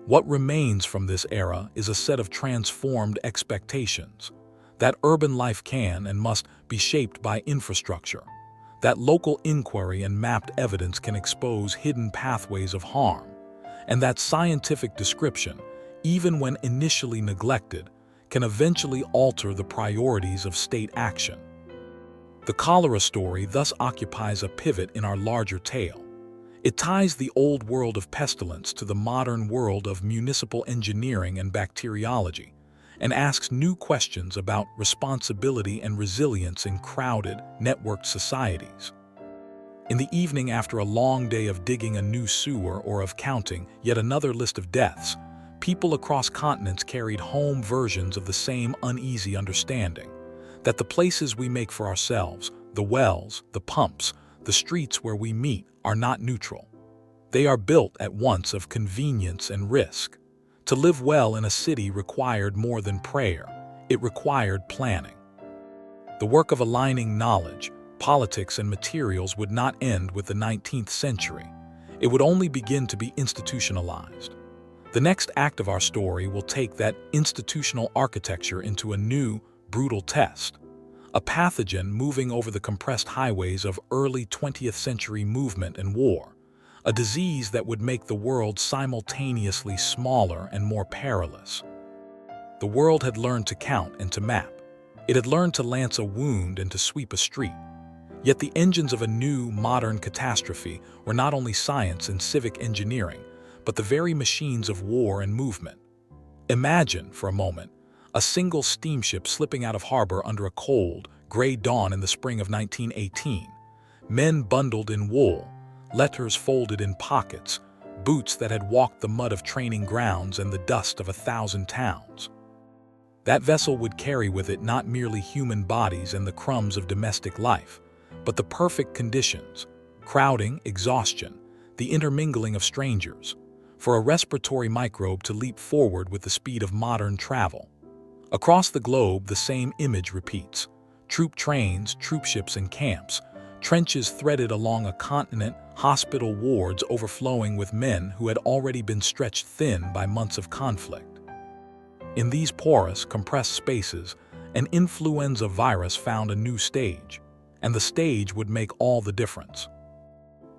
What remains from this era is a set of transformed expectations, that urban life can and must be shaped by infrastructure, that local inquiry and mapped evidence can expose hidden pathways of harm, and that scientific description, even when initially neglected, can eventually alter the priorities of state action. The cholera story thus occupies a pivot in our larger tale. It ties the old world of pestilence to the modern world of municipal engineering and bacteriology, and asks new questions about responsibility and resilience in crowded, networked societies. In the evening, after a long day of digging a new sewer or of counting yet another list of deaths, people across continents carried home versions of the same uneasy understanding, that the places we make for ourselves, the wells, the pumps, the streets where we meet, are not neutral. They are built at once of convenience and risk. To live well in a city required more than prayer, it required planning. The work of aligning knowledge, politics, and materials would not end with the 19th century. It would only begin to be institutionalized. The next act of our story will take that institutional architecture into a new, brutal test. A pathogen moving over the compressed highways of early 20th century movement and war. A disease that would make the world simultaneously smaller and more perilous. The world had learned to count and to map. It had learned to lance a wound and to sweep a street. Yet the engines of a new, modern catastrophe were not only science and civic engineering, but the very machines of war and movement. Imagine, for a moment, a single steamship slipping out of harbor under a cold, gray dawn in the spring of 1918. Men bundled in wool, letters folded in pockets, boots that had walked the mud of training grounds and the dust of 1,000 towns. That vessel would carry with it not merely human bodies and the crumbs of domestic life, but the perfect conditions, crowding, exhaustion, the intermingling of strangers, for a respiratory microbe to leap forward with the speed of modern travel. Across the globe, the same image repeats. Troop trains, troop ships and camps, trenches threaded along a continent, hospital wards overflowing with men who had already been stretched thin by months of conflict. In these porous, compressed spaces, an influenza virus found a new stage, and the stage would make all the difference.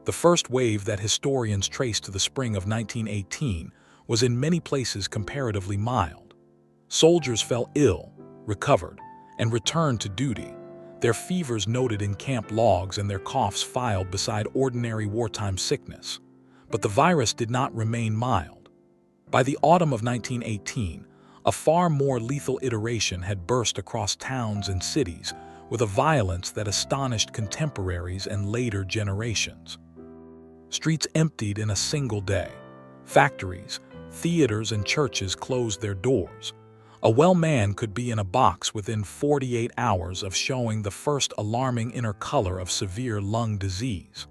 The first wave that historians trace to the spring of 1918 was in many places comparatively mild. Soldiers fell ill, recovered, and returned to duty, their fevers noted in camp logs and their coughs filed beside ordinary wartime sickness. But the virus did not remain mild. By the autumn of 1918, a far more lethal iteration had burst across towns and cities with a violence that astonished contemporaries and later generations. Streets emptied in a single day. Factories, theaters, and churches closed their doors. A well man could be in a box within 48 hours of showing the first alarming inner color of severe lung disease.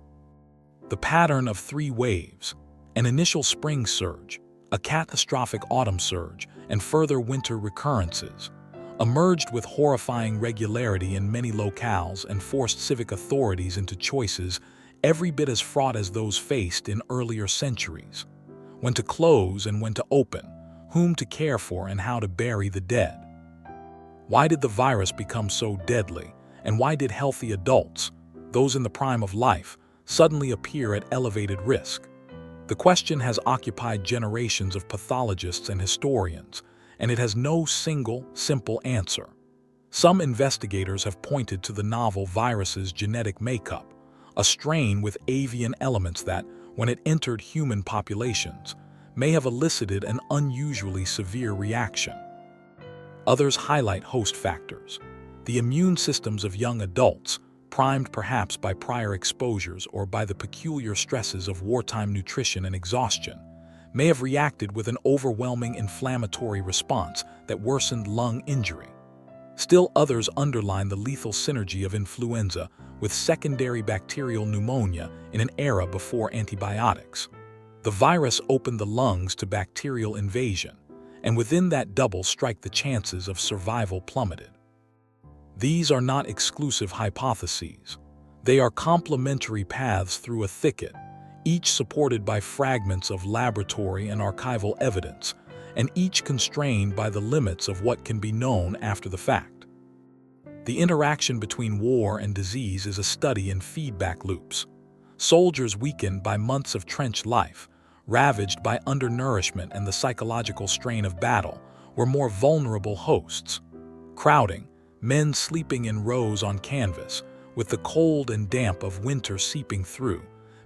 The pattern of 3 waves, an initial spring surge, a catastrophic autumn surge, and further winter recurrences, emerged with horrifying regularity in many locales and forced civic authorities into choices every bit as fraught as those faced in earlier centuries. When to close and when to open, whom to care for and how to bury the dead. Why did the virus become so deadly, and why did healthy adults, those in the prime of life, suddenly appear at elevated risk? The question has occupied generations of pathologists and historians, and it has no single, simple answer. Some investigators have pointed to the novel virus's genetic makeup, a strain with avian elements that, when it entered human populations, may have elicited an unusually severe reaction. Others highlight host factors. The immune systems of young adults, primed perhaps by prior exposures or by the peculiar stresses of wartime nutrition and exhaustion, may have reacted with an overwhelming inflammatory response that worsened lung injury. Still others underline the lethal synergy of influenza with secondary bacterial pneumonia in an era before antibiotics. The virus opened the lungs to bacterial invasion, and within that double strike the chances of survival plummeted. These are not exclusive hypotheses. They are complementary paths through a thicket, each supported by fragments of laboratory and archival evidence, and each constrained by the limits of what can be known after the fact. The interaction between war and disease is a study in feedback loops. Soldiers weakened by months of trench life, ravaged by undernourishment and the psychological strain of battle, were more vulnerable hosts. Crowding, men sleeping in rows on canvas, with the cold and damp of winter seeping through,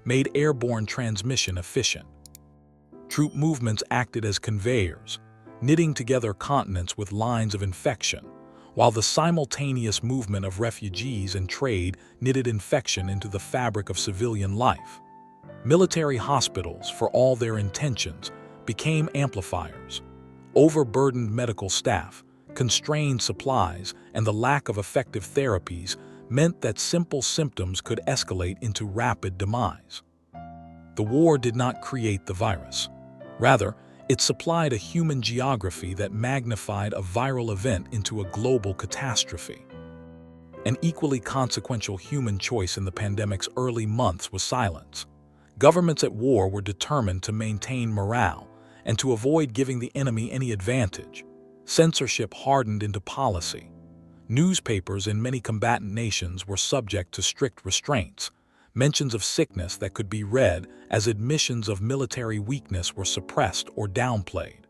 made airborne transmission efficient. Troop movements acted as conveyors, knitting together continents with lines of infection, while the simultaneous movement of refugees and trade knitted infection into the fabric of civilian life. Military hospitals, for all their intentions, became amplifiers. Overburdened medical staff, constrained supplies, and the lack of effective therapies meant that simple symptoms could escalate into rapid demise. The war did not create the virus. Rather, it supplied a human geography that magnified a viral event into a global catastrophe. An equally consequential human choice in the pandemic's early months was silence. Governments at war were determined to maintain morale and to avoid giving the enemy any advantage. Censorship hardened into policy. Newspapers in many combatant nations were subject to strict restraints. Mentions of sickness that could be read as admissions of military weakness were suppressed or downplayed.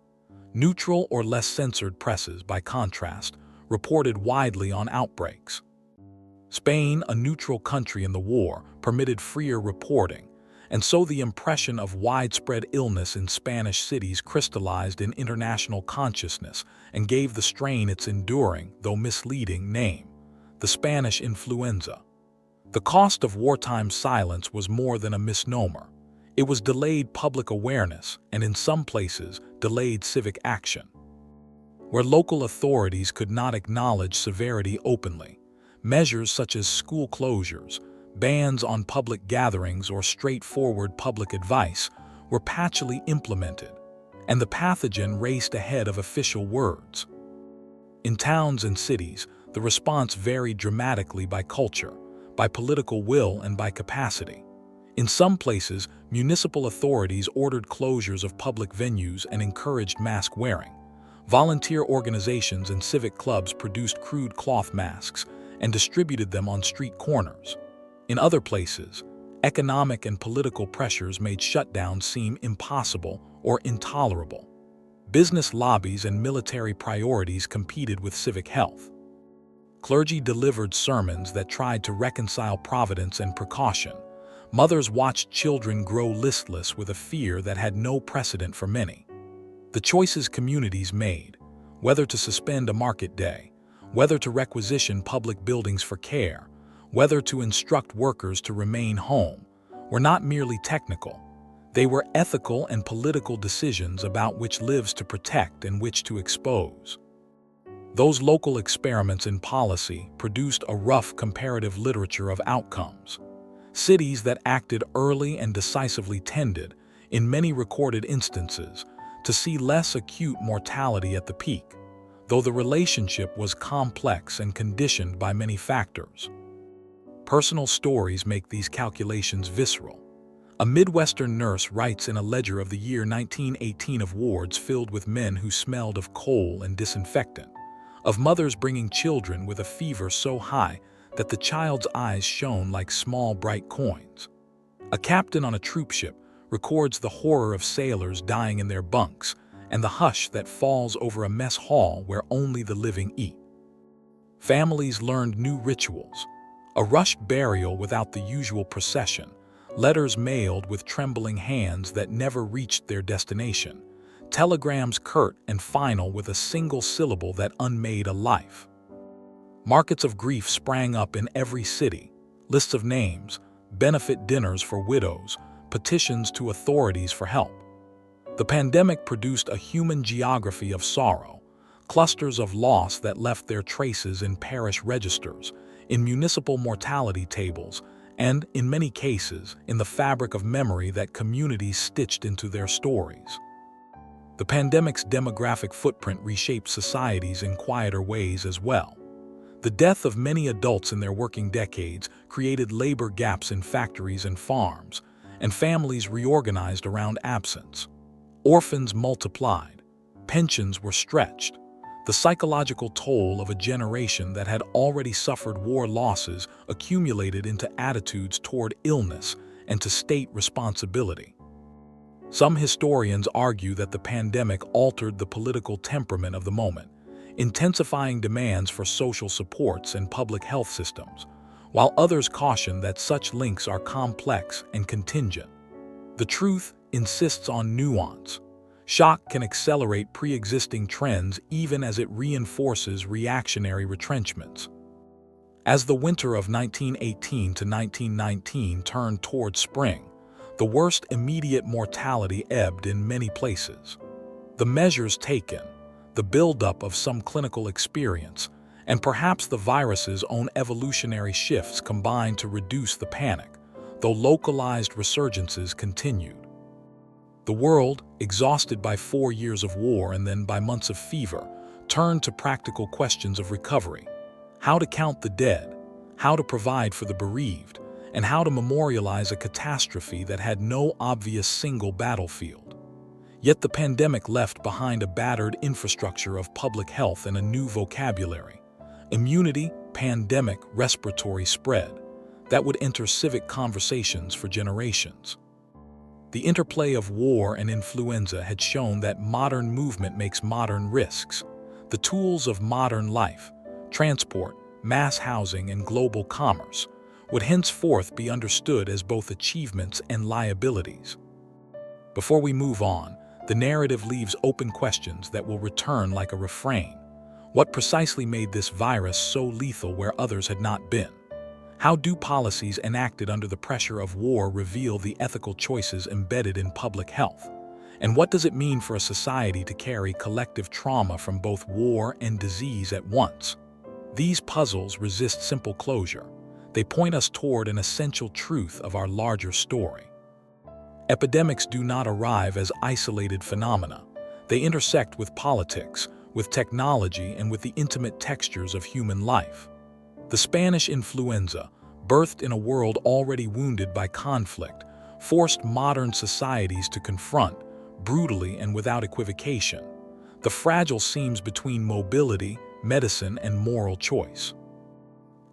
Neutral or less censored presses, by contrast, reported widely on outbreaks. Spain, a neutral country in the war, permitted freer reporting, and so the impression of widespread illness in Spanish cities crystallized in international consciousness and gave the strain its enduring, though misleading, name: the Spanish influenza. The cost of wartime silence was more than a misnomer. It was delayed public awareness and, in some places, delayed civic action. Where local authorities could not acknowledge severity openly, measures such as school closures, bans on public gatherings, or straightforward public advice were patchily implemented, and the pathogen raced ahead of official words. In towns and cities, the response varied dramatically by culture, by political will, and by capacity. In some places, municipal authorities ordered closures of public venues and encouraged mask wearing. Volunteer organizations and civic clubs produced crude cloth masks and distributed them on street corners. In other places, economic and political pressures made shutdowns seem impossible or intolerable. Business lobbies and military priorities competed with civic health. Clergy delivered sermons that tried to reconcile providence and precaution. Mothers watched children grow listless with a fear that had no precedent for many. The choices communities made, whether to suspend a market day, whether to requisition public buildings for care, whether to instruct workers to remain home, were not merely technical. They were ethical and political decisions about which lives to protect and which to expose. Those local experiments in policy produced a rough comparative literature of outcomes. Cities that acted early and decisively tended, in many recorded instances, to see less acute mortality at the peak, though the relationship was complex and conditioned by many factors. Personal stories make these calculations visceral. A Midwestern nurse writes in a ledger of the year 1918 of wards filled with men who smelled of coal and disinfectant, of mothers bringing children with a fever so high that the child's eyes shone like small bright coins. A captain on a troop ship records the horror of sailors dying in their bunks and the hush that falls over a mess hall where only the living eat. Families learned new rituals. A rushed burial without the usual procession, letters mailed with trembling hands that never reached their destination, telegrams curt and final with a single syllable that unmade a life. Markets of grief sprang up in every city, lists of names, benefit dinners for widows, petitions to authorities for help. The pandemic produced a human geography of sorrow, clusters of loss that left their traces in parish registers, in municipal mortality tables, and, in many cases, in the fabric of memory that communities stitched into their stories. The pandemic's demographic footprint reshaped societies in quieter ways as well. The death of many adults in their working decades created labor gaps in factories and farms, and families reorganized around absence. Orphans multiplied, pensions were stretched. The psychological toll of a generation that had already suffered war losses accumulated into attitudes toward illness and to state responsibility. Some historians argue that the pandemic altered the political temperament of the moment, intensifying demands for social supports and public health systems, while others caution that such links are complex and contingent. The truth insists on nuance. Shock can accelerate pre-existing trends even as it reinforces reactionary retrenchments. As the winter of 1918 to 1919 turned toward spring, the worst immediate mortality ebbed in many places. The measures taken, the buildup of some clinical experience, and perhaps the virus's own evolutionary shifts combined to reduce the panic, though localized resurgences continued. The world, exhausted by 4 years of war and then by months of fever, turned to practical questions of recovery: how to count the dead, how to provide for the bereaved, and how to memorialize a catastrophe that had no obvious single battlefield. Yet the pandemic left behind a battered infrastructure of public health and a new vocabulary: immunity, pandemic, respiratory spread, that would enter civic conversations for generations. The interplay of war and influenza had shown that modern movement makes modern risks. The tools of modern life, transport, mass housing, and global commerce, would henceforth be understood as both achievements and liabilities. Before we move on, the narrative leaves open questions that will return like a refrain. What precisely made this virus so lethal where others had not been? How do policies enacted under the pressure of war reveal the ethical choices embedded in public health? And what does it mean for a society to carry collective trauma from both war and disease at once? These puzzles resist simple closure. They point us toward an essential truth of our larger story. Epidemics do not arrive as isolated phenomena. They intersect with politics, with technology, and with the intimate textures of human life. The Spanish influenza, birthed in a world already wounded by conflict, forced modern societies to confront, brutally and without equivocation, the fragile seams between mobility, medicine, and moral choice.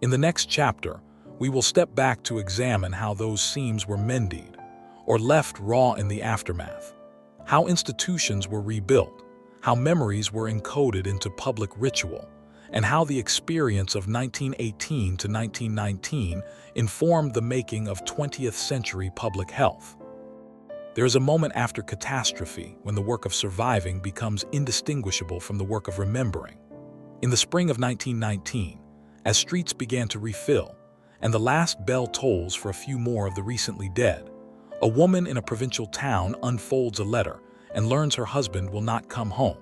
In the next chapter, we will step back to examine how those seams were mended, or left raw in the aftermath, how institutions were rebuilt, how memories were encoded into public ritual, and how the experience of 1918 to 1919 informed the making of 20th century public health. There is a moment after catastrophe when the work of surviving becomes indistinguishable from the work of remembering. In the spring of 1919, as streets began to refill, and the last bell tolls for a few more of the recently dead, a woman in a provincial town unfolds a letter and learns her husband will not come home.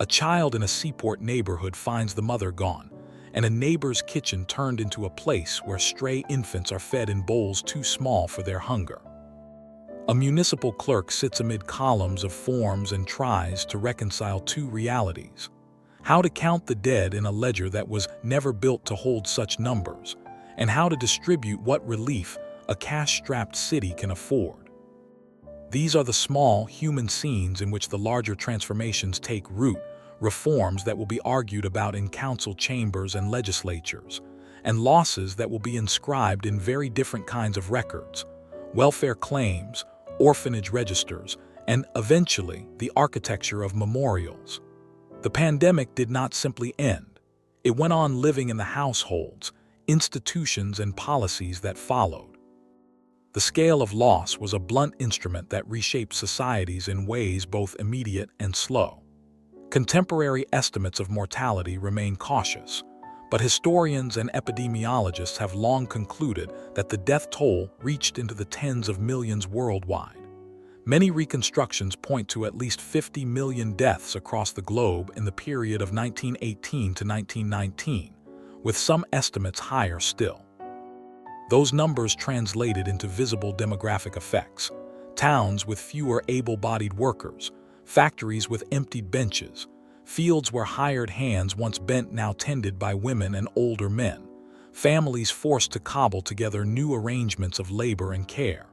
A child in a seaport neighborhood finds the mother gone, and a neighbor's kitchen turned into a place where stray infants are fed in bowls too small for their hunger. A municipal clerk sits amid columns of forms and tries to reconcile two realities: how to count the dead in a ledger that was never built to hold such numbers, and how to distribute what relief a cash-strapped city can afford. These are the small, human scenes in which the larger transformations take root, reforms that will be argued about in council chambers and legislatures, and losses that will be inscribed in very different kinds of records: welfare claims, orphanage registers, and, eventually, the architecture of memorials. The pandemic did not simply end. It went on living in the households, institutions, and policies that followed. The scale of loss was a blunt instrument that reshaped societies in ways both immediate and slow. Contemporary estimates of mortality remain cautious, but historians and epidemiologists have long concluded that the death toll reached into the tens of millions worldwide. Many reconstructions point to at least 50 million deaths across the globe in the period of 1918 to 1919, with some estimates higher still. Those numbers translated into visible demographic effects: towns with fewer able-bodied workers, factories with emptied benches, fields where hired hands once bent now tended by women and older men, families forced to cobble together new arrangements of labor and care.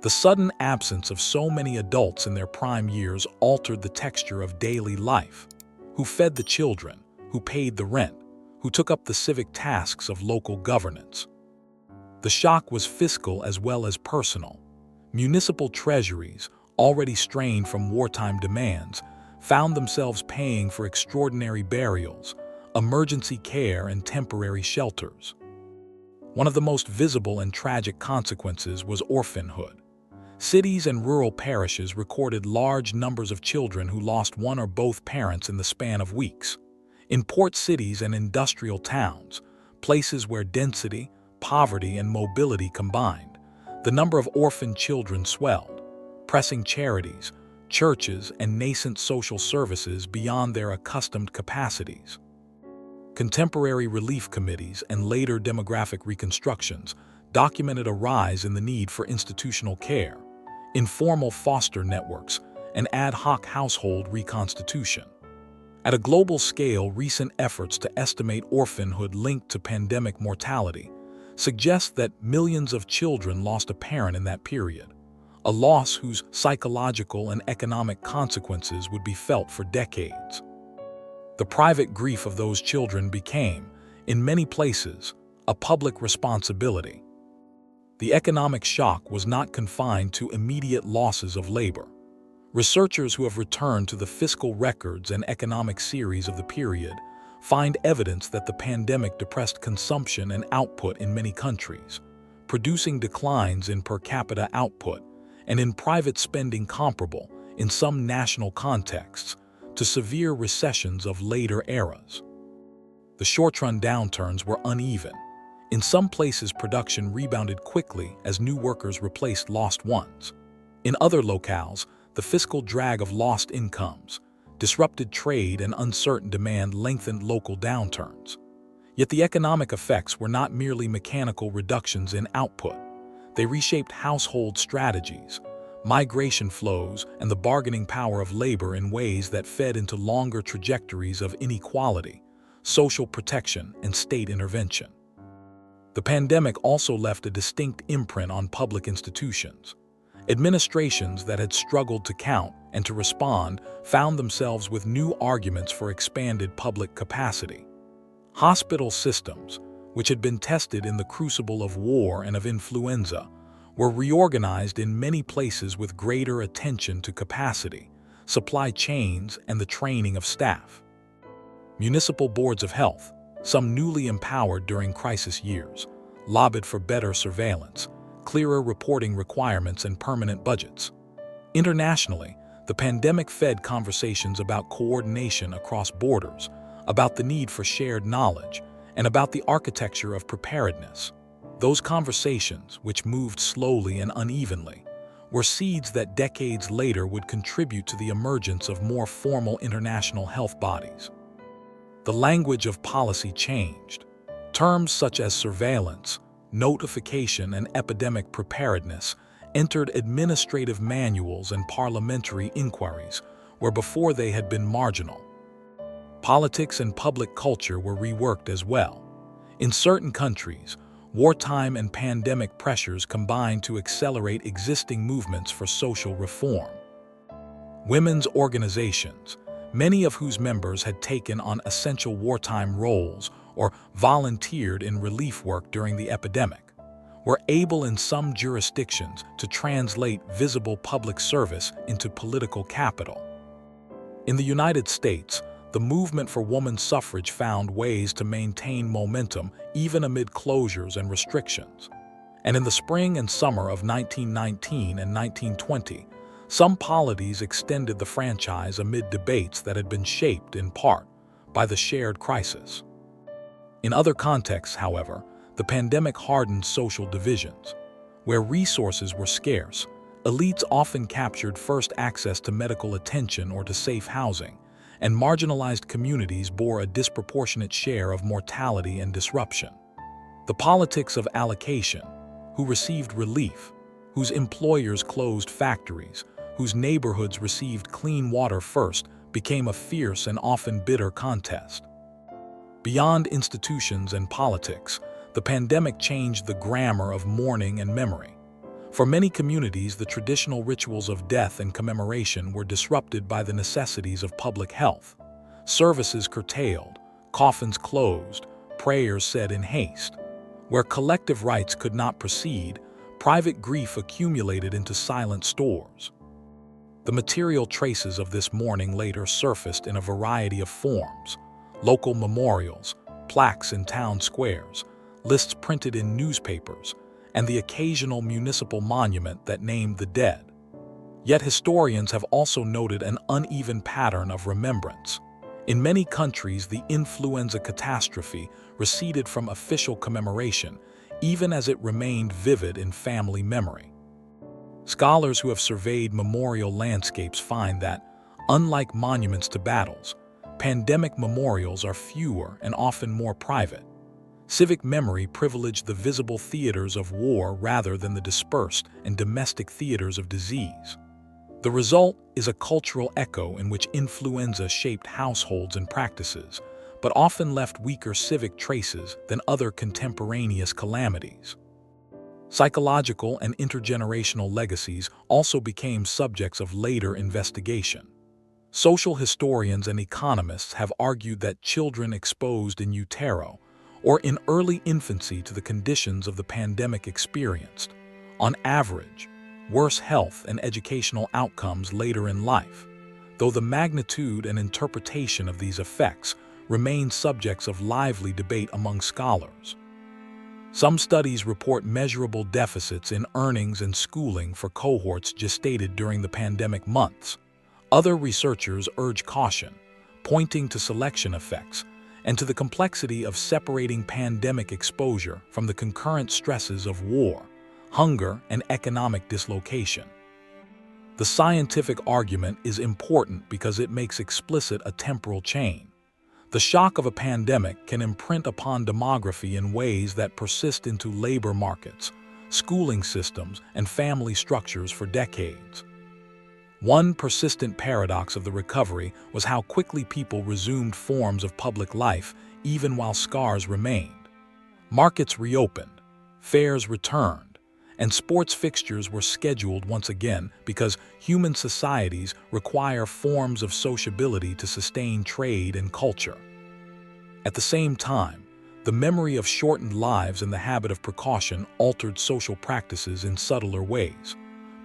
The sudden absence of so many adults in their prime years altered the texture of daily life. Who fed the children? Who paid the rent? Who took up the civic tasks of local governance? The shock was fiscal as well as personal. Municipal treasuries, already strained from wartime demands, found themselves paying for extraordinary burials, emergency care, and temporary shelters. One of the most visible and tragic consequences was orphanhood. Cities and rural parishes recorded large numbers of children who lost one or both parents in the span of weeks. In port cities and industrial towns, places where density, poverty, and mobility combined, the number of orphaned children swelled, pressing charities, churches, and nascent social services beyond their accustomed capacities. Contemporary relief committees and later demographic reconstructions documented a rise in the need for institutional care, informal foster networks, and ad hoc household reconstitution. At a global scale, recent efforts to estimate orphanhood linked to pandemic mortality suggest that millions of children lost a parent in that period, a loss whose psychological and economic consequences would be felt for decades. The private grief of those children became, in many places, a public responsibility. The economic shock was not confined to immediate losses of labor. Researchers who have returned to the fiscal records and economic series of the period find evidence that the pandemic depressed consumption and output in many countries, producing declines in per capita output and in private spending comparable, in some national contexts, to severe recessions of later eras. The short-run downturns were uneven. In some places, production rebounded quickly as new workers replaced lost ones. In other locales, the fiscal drag of lost incomes, disrupted trade, and uncertain demand lengthened local downturns. Yet the economic effects were not merely mechanical reductions in output. They reshaped household strategies, migration flows, and the bargaining power of labor in ways that fed into longer trajectories of inequality, social protection, and state intervention. The pandemic also left a distinct imprint on public institutions. Administrations that had struggled to count and to respond found themselves with new arguments for expanded public capacity. Hospital systems, which had been tested in the crucible of war and of influenza, were reorganized in many places with greater attention to capacity, supply chains, and the training of staff. Municipal boards of health, some newly empowered during crisis years, lobbied for better surveillance, clearer reporting requirements, and permanent budgets. Internationally, the pandemic fed conversations about coordination across borders, about the need for shared knowledge, and about the architecture of preparedness. Those conversations, which moved slowly and unevenly, were seeds that decades later would contribute to the emergence of more formal international health bodies. The language of policy changed. Terms such as surveillance, notification, and epidemic preparedness entered administrative manuals and parliamentary inquiries, where before they had been marginal. Politics and public culture were reworked as well. In certain countries, wartime and pandemic pressures combined to accelerate existing movements for social reform. Women's organizations, many of whose members had taken on essential wartime roles or volunteered in relief work during the epidemic, were able in some jurisdictions to translate visible public service into political capital. In the United States, the movement for women's suffrage found ways to maintain momentum even amid closures and restrictions. And in the spring and summer of 1919 and 1920, some polities extended the franchise amid debates that had been shaped, in part, by the shared crisis. In other contexts, however, the pandemic hardened social divisions. Where resources were scarce, elites often captured first access to medical attention or to safe housing, and marginalized communities bore a disproportionate share of mortality and disruption. The politics of allocation, who received relief, whose employers closed factories, whose neighborhoods received clean water first, became a fierce and often bitter contest. Beyond institutions and politics, the pandemic changed the grammar of mourning and memory. For many communities, the traditional rituals of death and commemoration were disrupted by the necessities of public health. Services curtailed, coffins closed, prayers said in haste. Where collective rites could not proceed, private grief accumulated into silent stores. The material traces of this mourning later surfaced in a variety of forms: local memorials, plaques in town squares, lists printed in newspapers, and the occasional municipal monument that named the dead. Yet historians have also noted an uneven pattern of remembrance. In many countries, the influenza catastrophe receded from official commemoration, even as it remained vivid in family memory. Scholars who have surveyed memorial landscapes find that, unlike monuments to battles, pandemic memorials are fewer and often more private. Civic memory privileged the visible theaters of war rather than the dispersed and domestic theaters of disease. The result is a cultural echo in which influenza shaped households and practices, but often left weaker civic traces than other contemporaneous calamities. Psychological and intergenerational legacies also became subjects of later investigation. Social historians and economists have argued that children exposed in utero or in early infancy to the conditions of the pandemic experienced, on average, worse health and educational outcomes later in life, though the magnitude and interpretation of these effects remain subjects of lively debate among scholars. Some studies report measurable deficits in earnings and schooling for cohorts gestated during the pandemic months. Other researchers urge caution, pointing to selection effects and to the complexity of separating pandemic exposure from the concurrent stresses of war, hunger, and economic dislocation. The scientific argument is important because it makes explicit a temporal chain. The shock of a pandemic can imprint upon demography in ways that persist into labor markets, schooling systems, and family structures for decades. One persistent paradox of the recovery was how quickly people resumed forms of public life even while scars remained. Markets reopened, fairs returned, and sports fixtures were scheduled once again because human societies require forms of sociability to sustain trade and culture. At the same time, the memory of shortened lives and the habit of precaution altered social practices in subtler ways.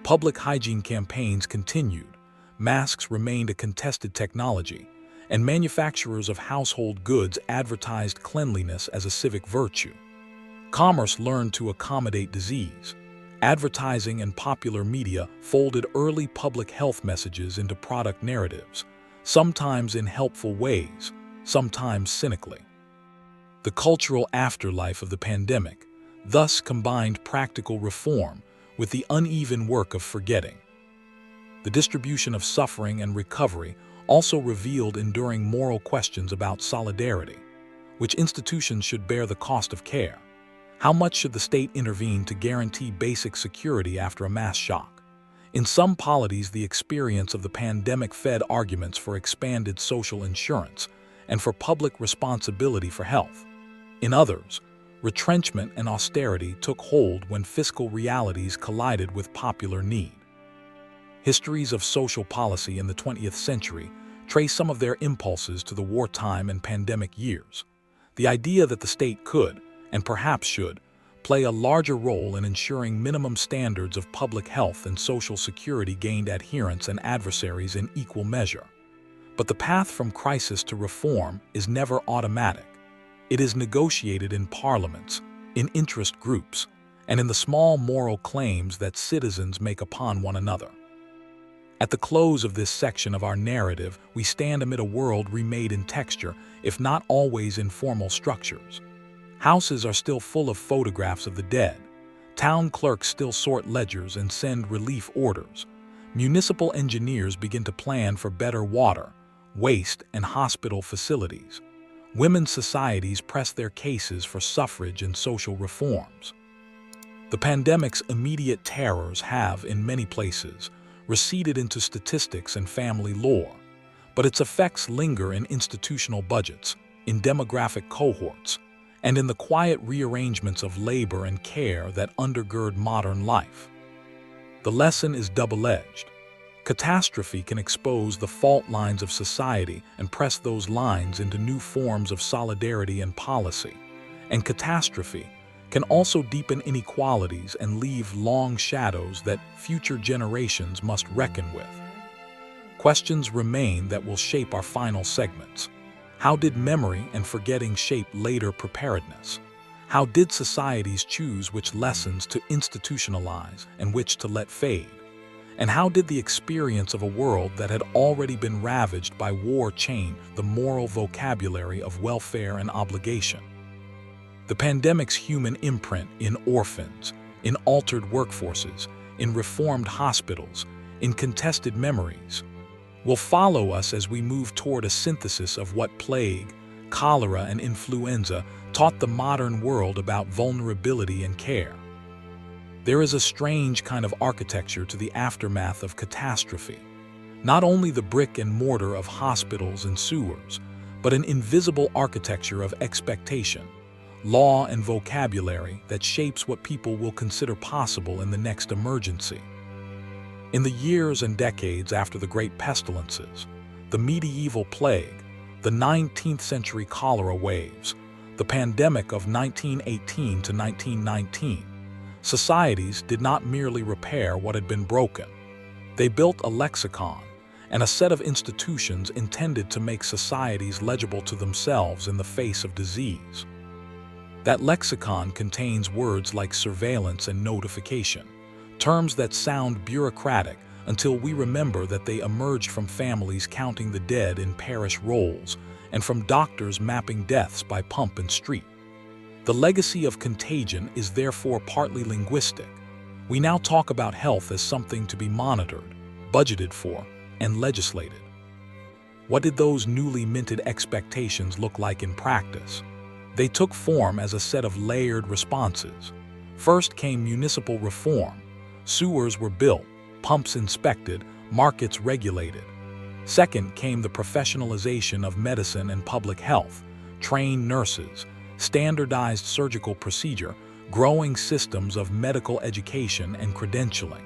Public hygiene campaigns continued, masks remained a contested technology, and manufacturers of household goods advertised cleanliness as a civic virtue. Commerce learned to accommodate disease. Advertising and popular media folded early public health messages into product narratives, sometimes in helpful ways, sometimes cynically. The cultural afterlife of the pandemic thus combined practical reform with the uneven work of forgetting. The distribution of suffering and recovery also revealed enduring moral questions about solidarity. Which institutions should bear the cost of care? How much should the state intervene to guarantee basic security after a mass shock? In some polities, the experience of the pandemic fed arguments for expanded social insurance and for public responsibility for health. In others, retrenchment and austerity took hold when fiscal realities collided with popular need. Histories of social policy in the 20th century trace some of their impulses to the wartime and pandemic years. The idea that the state could, and perhaps should, play a larger role in ensuring minimum standards of public health and social security gained adherents and adversaries in equal measure. But the path from crisis to reform is never automatic. It is negotiated in parliaments, in interest groups, and in the small moral claims that citizens make upon one another. At the close of this section of our narrative, we stand amid a world remade in texture, if not always in formal structures. Houses are still full of photographs of the dead. Town clerks still sort ledgers and send relief orders. Municipal engineers begin to plan for better water, waste, and hospital facilities. Women's societies press their cases for suffrage and social reforms. The pandemic's immediate terrors have, in many places, receded into statistics and family lore, but its effects linger in institutional budgets, in demographic cohorts, and in the quiet rearrangements of labor and care that undergird modern life. The lesson is double-edged. Catastrophe can expose the fault lines of society and press those lines into new forms of solidarity and policy. And catastrophe can also deepen inequalities and leave long shadows that future generations must reckon with. Questions remain that will shape our final segments. How did memory and forgetting shape later preparedness? How did societies choose which lessons to institutionalize and which to let fade? And how did the experience of a world that had already been ravaged by war change the moral vocabulary of welfare and obligation? The pandemic's human imprint in orphans, in altered workforces, in reformed hospitals, in contested memories, will follow us as we move toward a synthesis of what plague, cholera, and influenza taught the modern world about vulnerability and care. There is a strange kind of architecture to the aftermath of catastrophe. Not only the brick and mortar of hospitals and sewers, but an invisible architecture of expectation, law, and vocabulary that shapes what people will consider possible in the next emergency. In the years and decades after the great pestilences, the medieval plague, the 19th century cholera waves, the pandemic of 1918 to 1919, societies did not merely repair what had been broken. They built a lexicon and a set of institutions intended to make societies legible to themselves in the face of disease. That lexicon contains words like surveillance and notification, terms that sound bureaucratic until we remember that they emerged from families counting the dead in parish rolls and from doctors mapping deaths by pump and street. The legacy of Contagion is therefore partly linguistic. We now talk about health as something to be monitored, budgeted for, and legislated. What did those newly minted expectations look like in practice? They took form as a set of layered responses. First came municipal reform. Sewers were built, pumps inspected, markets regulated. Second came the professionalization of medicine and public health, trained nurses, standardized surgical procedure, growing systems of medical education and credentialing.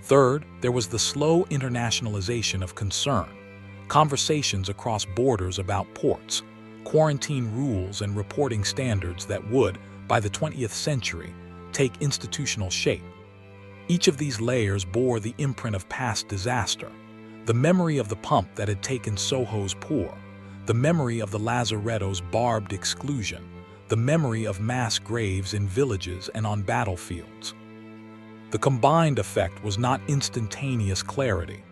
Third, there was the slow internationalization of concern, conversations across borders about ports, quarantine rules and reporting standards that would, by the 20th century, take institutional shape. Each of these layers bore the imprint of past disaster, the memory of the pump that had taken Soho's poor, the memory of the lazaretto's barbed exclusion, the memory of mass graves in villages and on battlefields. The combined effect was not instantaneous clarity.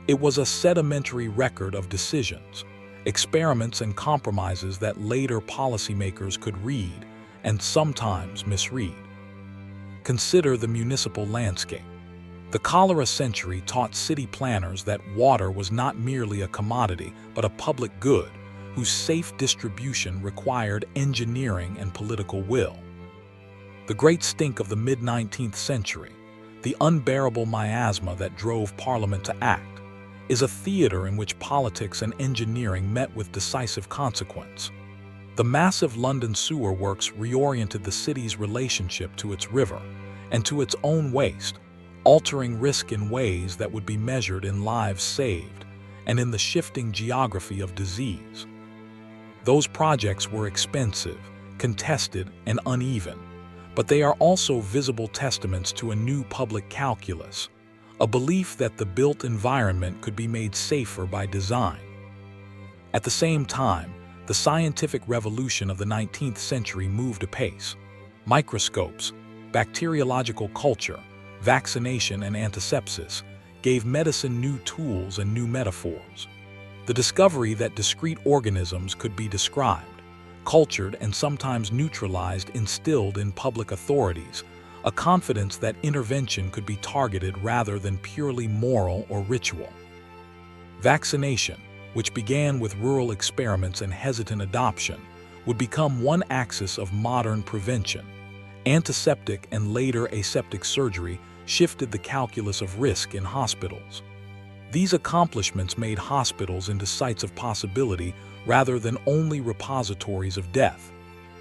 It was a sedimentary record of decisions, experiments and compromises that later policymakers could read and sometimes misread. Consider the municipal landscape. The cholera century taught city planners that water was not merely a commodity but a public good, whose safe distribution required engineering and political will. The great stink of the mid-19th century, the unbearable miasma that drove Parliament to act, is a theater in which politics and engineering met with decisive consequence. The massive London sewer works reoriented the city's relationship to its river and to its own waste, altering risk in ways that would be measured in lives saved and in the shifting geography of disease. Those projects were expensive, contested, and uneven, but they are also visible testaments to a new public calculus, a belief that the built environment could be made safer by design. At the same time, the scientific revolution of the 19th century moved apace. Microscopes, bacteriological culture, vaccination, and antisepsis gave medicine new tools and new metaphors. The discovery that discrete organisms could be described, cultured, and sometimes neutralized instilled in public authorities a confidence that intervention could be targeted rather than purely moral or ritual. Vaccination, which began with rural experiments and hesitant adoption, would become one axis of modern prevention. Antiseptic and later aseptic surgery shifted the calculus of risk in hospitals. These accomplishments made hospitals into sites of possibility rather than only repositories of death.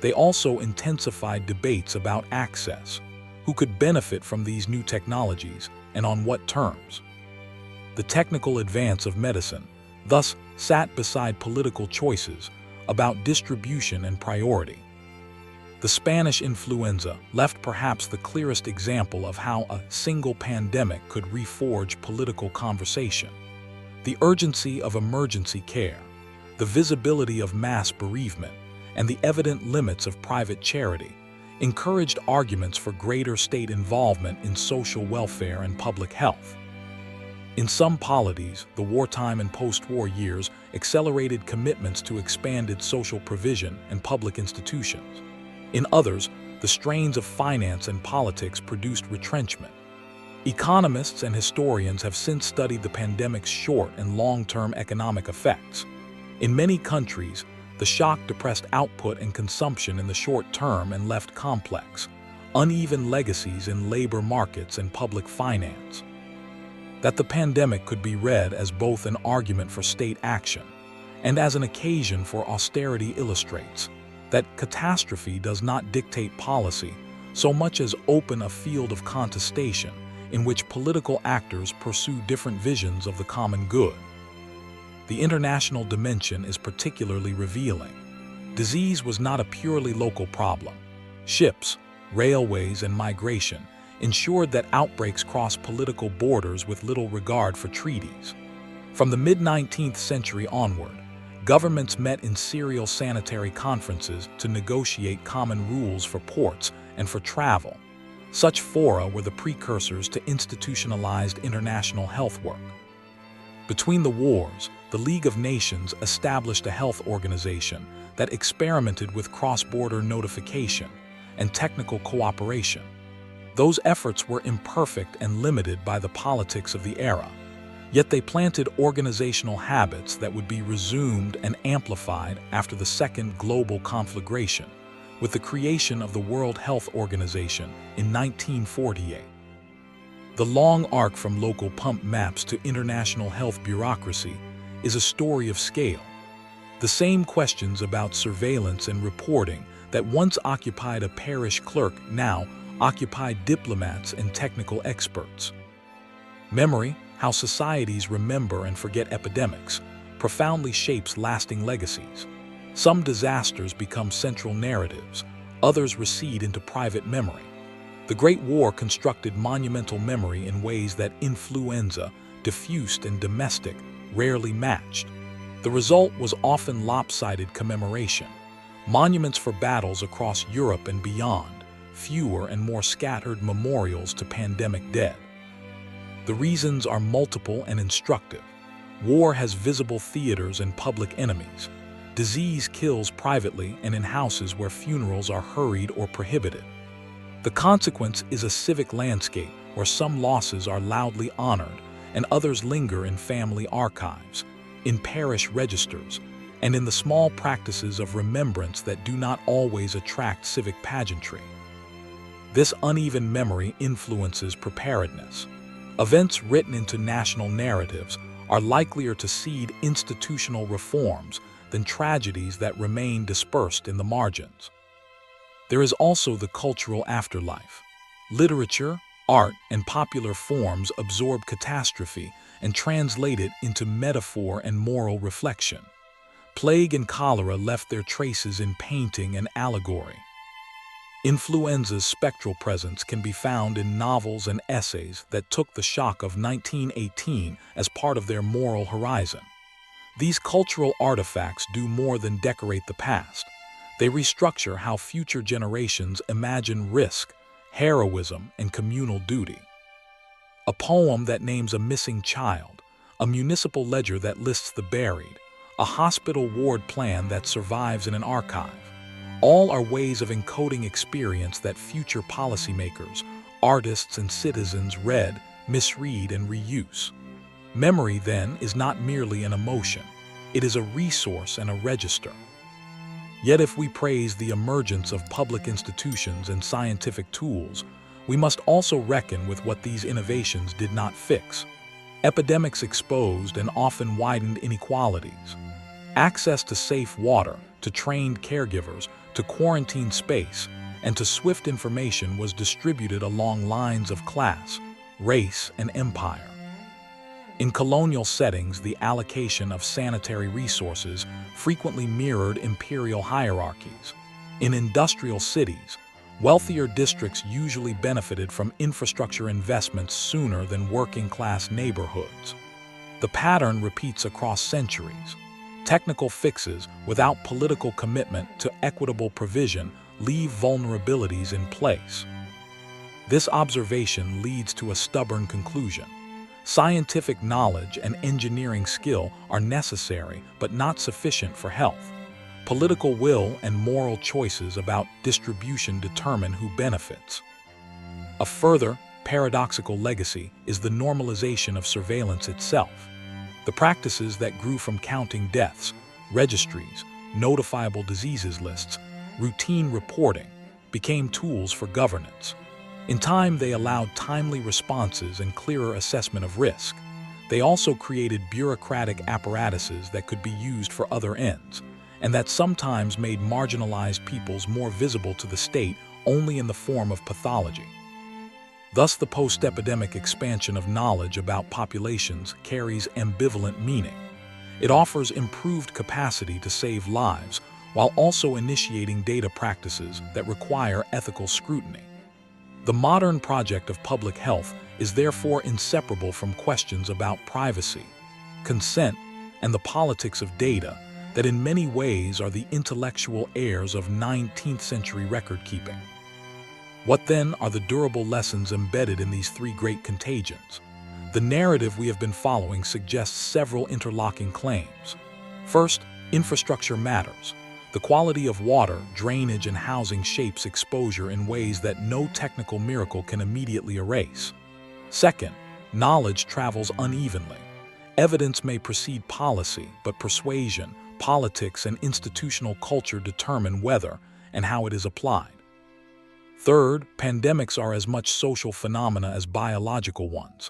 They also intensified debates about access, who could benefit from these new technologies, and on what terms. The technical advance of medicine thus sat beside political choices about distribution and priority. The Spanish influenza left perhaps the clearest example of how a single pandemic could reforge political conversation. The urgency of emergency care, the visibility of mass bereavement, and the evident limits of private charity encouraged arguments for greater state involvement in social welfare and public health. In some polities, the wartime and post-war years accelerated commitments to expanded social provision and public institutions. In others, the strains of finance and politics produced retrenchment. Economists and historians have since studied the pandemic's short and long-term economic effects. In many countries, the shock depressed output and consumption in the short term and left complex, uneven legacies in labor markets and public finance. That the pandemic could be read as both an argument for state action and as an occasion for austerity illustrates that catastrophe does not dictate policy so much as open a field of contestation in which political actors pursue different visions of the common good. The international dimension is particularly revealing. Disease was not a purely local problem. Ships, railways, and migration ensured that outbreaks crossed political borders with little regard for treaties. From the mid-19th century onward, governments met in serial sanitary conferences to negotiate common rules for ports and for travel. Such fora were the precursors to institutionalized international health work. Between the wars, the League of Nations established a health organization that experimented with cross-border notification and technical cooperation. Those efforts were imperfect and limited by the politics of the era, yet they planted organizational habits that would be resumed and amplified after the Second Global Conflagration, with the creation of the World Health Organization in 1948. The long arc from local pump maps to international health bureaucracy is a story of scale. The same questions about surveillance and reporting that once occupied a parish clerk now occupy diplomats and technical experts. Memory, how societies remember and forget epidemics, profoundly shapes lasting legacies. Some disasters become central narratives, others recede into private memory. The Great War constructed monumental memory in ways that influenza, diffuse and domestic, rarely matched. The result was often lopsided commemoration. Monuments for battles across Europe and beyond, fewer and more scattered memorials to pandemic dead. The reasons are multiple and instructive. War has visible theaters and public enemies. Disease kills privately and in houses where funerals are hurried or prohibited. The consequence is a civic landscape where some losses are loudly honored and others linger in family archives, in parish registers, and in the small practices of remembrance that do not always attract civic pageantry. This uneven memory influences preparedness. Events written into national narratives are likelier to seed institutional reforms than tragedies that remain dispersed in the margins. There is also the cultural afterlife. Literature, art, and popular forms absorb catastrophe and translate it into metaphor and moral reflection. Plague and cholera left their traces in painting and allegory. Influenza's spectral presence can be found in novels and essays that took the shock of 1918 as part of their moral horizon. These cultural artifacts do more than decorate the past. They restructure how future generations imagine risk, heroism, and communal duty. A poem that names a missing child, a municipal ledger that lists the buried, a hospital ward plan that survives in an archive. All are ways of encoding experience that future policymakers, artists, and citizens read, misread, and reuse. Memory, then, is not merely an emotion. It is a resource and a register. Yet if we praise the emergence of public institutions and scientific tools, we must also reckon with what these innovations did not fix. Epidemics exposed and often widened inequalities. Access to safe water, to trained caregivers, to quarantine space, and to swift information was distributed along lines of class, race, and empire. In colonial settings, the allocation of sanitary resources frequently mirrored imperial hierarchies. In industrial cities, wealthier districts usually benefited from infrastructure investments sooner than working-class neighborhoods. The pattern repeats across centuries. Technical fixes without political commitment to equitable provision leave vulnerabilities in place. This observation leads to a stubborn conclusion. Scientific knowledge and engineering skill are necessary but not sufficient for health. Political will and moral choices about distribution determine who benefits. A further, paradoxical legacy is the normalization of surveillance itself. The practices that grew from counting deaths, registries, notifiable diseases lists, routine reporting, became tools for governance. In time, they allowed timely responses and clearer assessment of risk. They also created bureaucratic apparatuses that could be used for other ends, and that sometimes made marginalized peoples more visible to the state only in the form of pathology. Thus, the post-epidemic expansion of knowledge about populations carries ambivalent meaning. It offers improved capacity to save lives while also initiating data practices that require ethical scrutiny. The modern project of public health is therefore inseparable from questions about privacy, consent, and the politics of data that in many ways are the intellectual heirs of 19th century record-keeping. What then are the durable lessons embedded in these three great contagions? The narrative we have been following suggests several interlocking claims. First, infrastructure matters. The quality of water, drainage, and housing shapes exposure in ways that no technical miracle can immediately erase. Second, knowledge travels unevenly. Evidence may precede policy, but persuasion, politics, and institutional culture determine whether and how it is applied. Third, pandemics are as much social phenomena as biological ones.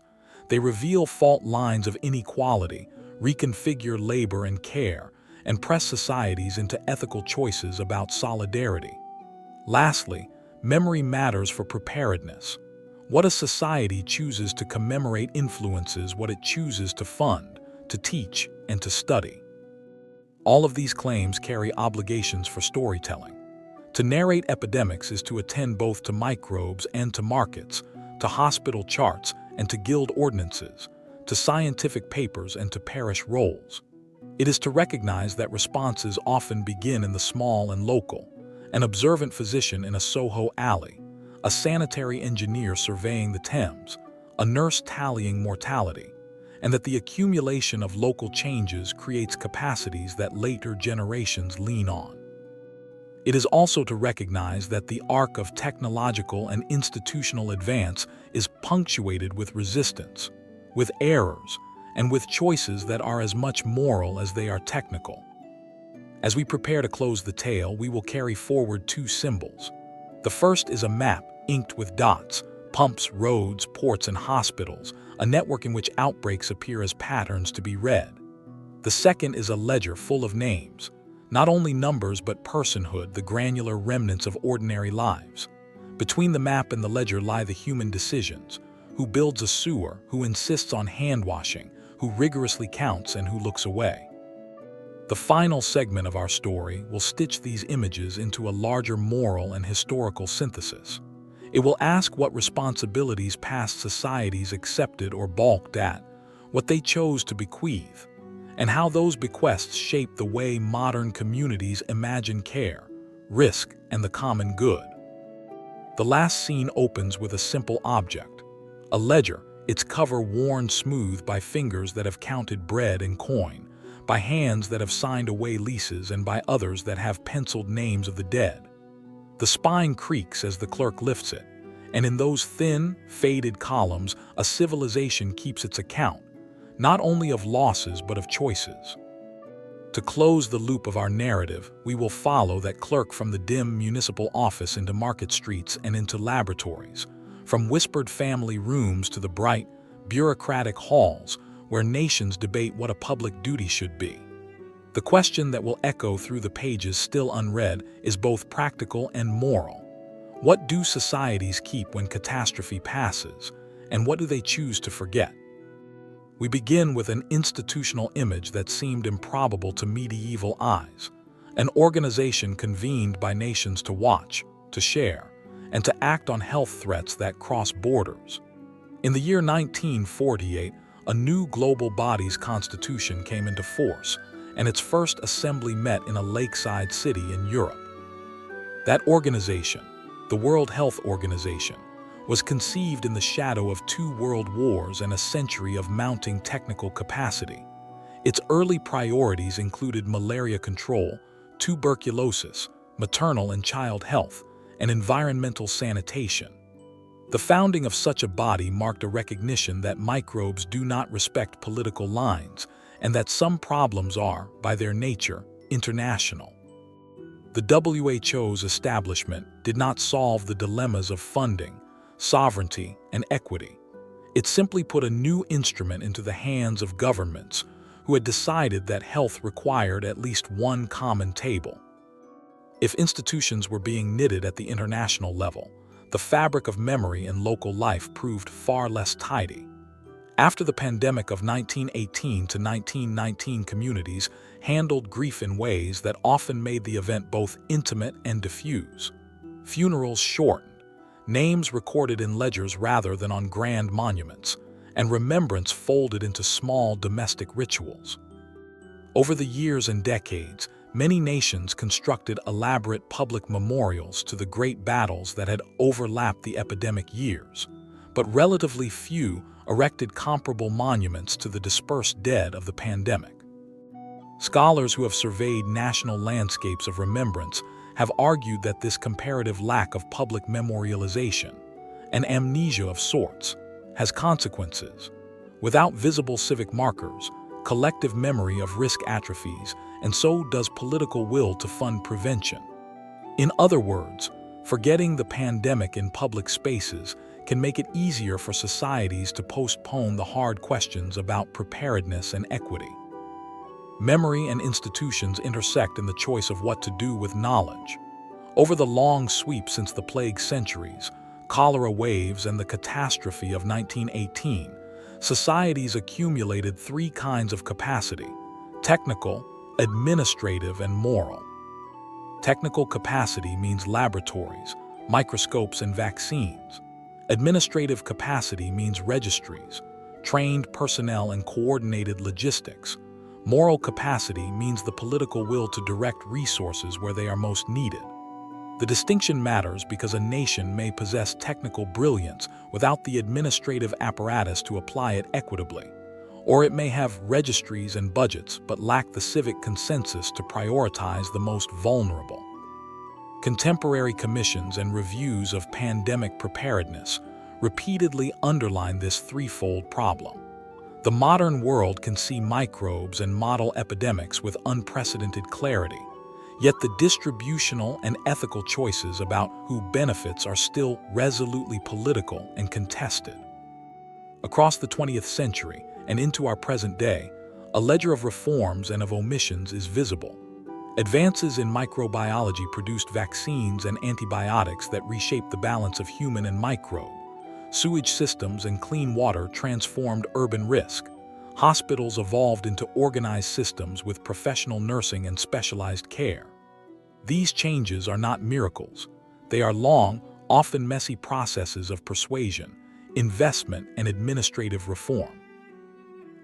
They reveal fault lines of inequality, reconfigure labor and care, and press societies into ethical choices about solidarity. Lastly, memory matters for preparedness. What a society chooses to commemorate influences what it chooses to fund, to teach, and to study. All of these claims carry obligations for storytelling. To narrate epidemics is to attend both to microbes and to markets, to hospital charts and to guild ordinances, to scientific papers and to parish rolls. It is to recognize that responses often begin in the small and local, an observant physician in a Soho alley, a sanitary engineer surveying the Thames, a nurse tallying mortality, and that the accumulation of local changes creates capacities that later generations lean on. It is also to recognize that the arc of technological and institutional advance is punctuated with resistance, with errors, and with choices that are as much moral as they are technical. As we prepare to close the tale, we will carry forward two symbols. The first is a map inked with dots, pumps, roads, ports, and hospitals, a network in which outbreaks appear as patterns to be read. The second is a ledger full of names, not only numbers but personhood, the granular remnants of ordinary lives. Between the map and the ledger lie the human decisions: who builds a sewer, who insists on hand washing, who rigorously counts, and who looks away. The final segment of our story will stitch these images into a larger moral and historical synthesis. It will ask what responsibilities past societies accepted or balked at, what they chose to bequeath, and how those bequests shape the way modern communities imagine care, risk, and the common good. The last scene opens with a simple object, a ledger, its cover worn smooth by fingers that have counted bread and coin, by hands that have signed away leases, and by others that have penciled names of the dead. The spine creaks as the clerk lifts it, and in those thin, faded columns, a civilization keeps its account, not only of losses but of choices. To close the loop of our narrative, we will follow that clerk from the dim municipal office into market streets and into laboratories, from whispered family rooms to the bright, bureaucratic halls where nations debate what a public duty should be. The question that will echo through the pages still unread is both practical and moral. What do societies keep when catastrophe passes, and what do they choose to forget? We begin with an institutional image that seemed improbable to medieval eyes, an organization convened by nations to watch, to share, and to act on health threats that cross borders. In the year 1948, a new global body's constitution came into force, and its first assembly met in a lakeside city in Europe. That organization, the World Health Organization, was conceived in the shadow of 2 world wars and a century of mounting technical capacity. Its early priorities included malaria control, tuberculosis, maternal and child health, and environmental sanitation. The founding of such a body marked a recognition that microbes do not respect political lines, and that some problems are, by their nature, international. The WHO's establishment did not solve the dilemmas of funding, sovereignty, and equity. It simply put a new instrument into the hands of governments who had decided that health required at least one common table. If institutions were being knitted at the international level, the fabric of memory and local life proved far less tidy. After the pandemic of 1918 to 1919, communities handled grief in ways that often made the event both intimate and diffuse. Funerals shortened, names recorded in ledgers rather than on grand monuments, and remembrance folded into small domestic rituals. Over the years and decades, many nations constructed elaborate public memorials to the great battles that had overlapped the epidemic years, but relatively few erected comparable monuments to the dispersed dead of the pandemic. Scholars who have surveyed national landscapes of remembrance have argued that this comparative lack of public memorialization, an amnesia of sorts, has consequences. Without visible civic markers, collective memory of risk atrophies, and so does political will to fund prevention. In other words, forgetting the pandemic in public spaces can make it easier for societies to postpone the hard questions about preparedness and equity. Memory and institutions intersect in the choice of what to do with knowledge. Over the long sweep since the plague centuries, cholera waves, and the catastrophe of 1918, societies accumulated 3 kinds of capacity: technical, administrative, and moral. Technical capacity means laboratories, microscopes, and vaccines. Administrative capacity means registries, trained personnel, and coordinated logistics. Moral capacity means the political will to direct resources where they are most needed. The distinction matters because a nation may possess technical brilliance without the administrative apparatus to apply it equitably, or it may have registries and budgets but lack the civic consensus to prioritize the most vulnerable. Contemporary commissions and reviews of pandemic preparedness repeatedly underline this threefold problem. The modern world can see microbes and model epidemics with unprecedented clarity, yet the distributional and ethical choices about who benefits are still resolutely political and contested. Across the 20th century and into our present day, a ledger of reforms and of omissions is visible. Advances in microbiology produced vaccines and antibiotics that reshaped the balance of human and microbe. Sewage systems and clean water transformed urban risk. Hospitals evolved into organized systems with professional nursing and specialized care. These changes are not miracles. They are long, often messy processes of persuasion, investment, and administrative reform.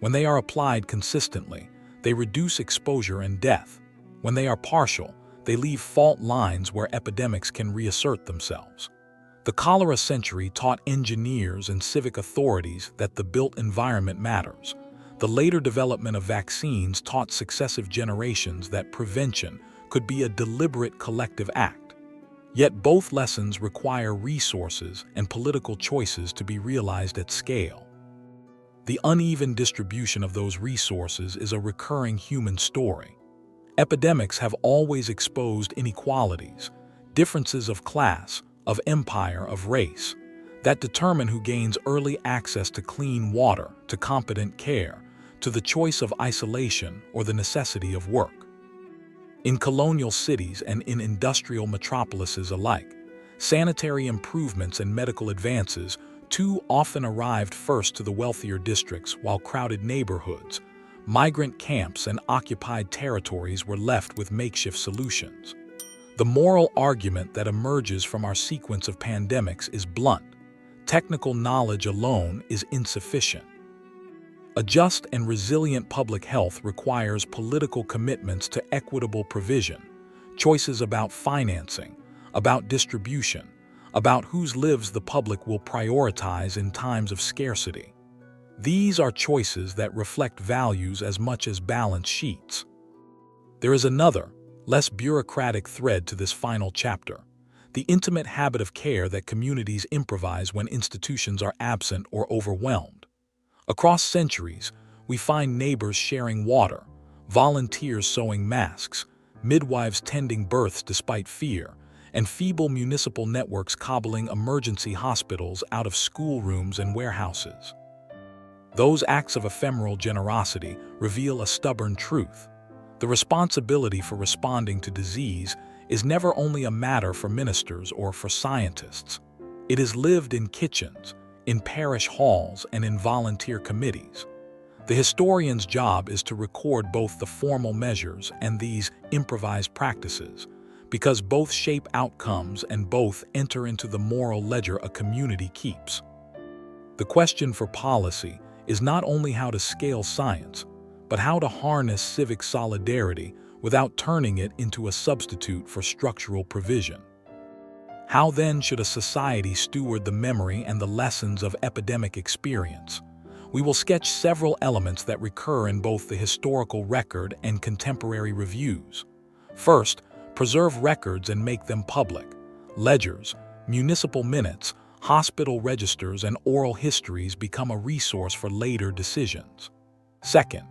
When they are applied consistently, they reduce exposure and death. When they are partial, they leave fault lines where epidemics can reassert themselves. The cholera century taught engineers and civic authorities that the built environment matters. The later development of vaccines taught successive generations that prevention could be a deliberate collective act. Yet both lessons require resources and political choices to be realized at scale. The uneven distribution of those resources is a recurring human story. Epidemics have always exposed inequalities, differences of class, of empire, of race, that determine who gains early access to clean water, to competent care, to the choice of isolation or the necessity of work. In colonial cities and in industrial metropolises alike, sanitary improvements and medical advances too often arrived first to the wealthier districts, while crowded neighborhoods, migrant camps, and occupied territories were left with makeshift solutions. The moral argument that emerges from our sequence of pandemics is blunt. Technical knowledge alone is insufficient. A just and resilient public health requires political commitments to equitable provision, choices about financing, about distribution, about whose lives the public will prioritize in times of scarcity. These are choices that reflect values as much as balance sheets. There is another, less bureaucratic thread to this final chapter: the intimate habit of care that communities improvise when institutions are absent or overwhelmed. Across centuries, we find neighbors sharing water, volunteers sewing masks, midwives tending births despite fear, and feeble municipal networks cobbling emergency hospitals out of schoolrooms and warehouses. Those acts of ephemeral generosity reveal a stubborn truth. The responsibility for responding to disease is never only a matter for ministers or for scientists. It is lived in kitchens, in parish halls, and in volunteer committees. The historian's job is to record both the formal measures and these improvised practices, because both shape outcomes and both enter into the moral ledger a community keeps. The question for policy is not only how to scale science, but how to harness civic solidarity without turning it into a substitute for structural provision. How then should a society steward the memory and the lessons of epidemic experience? We will sketch several elements that recur in both the historical record and contemporary reviews. First, preserve records and make them public. Ledgers, municipal minutes, hospital registers, and oral histories become a resource for later decisions. Second,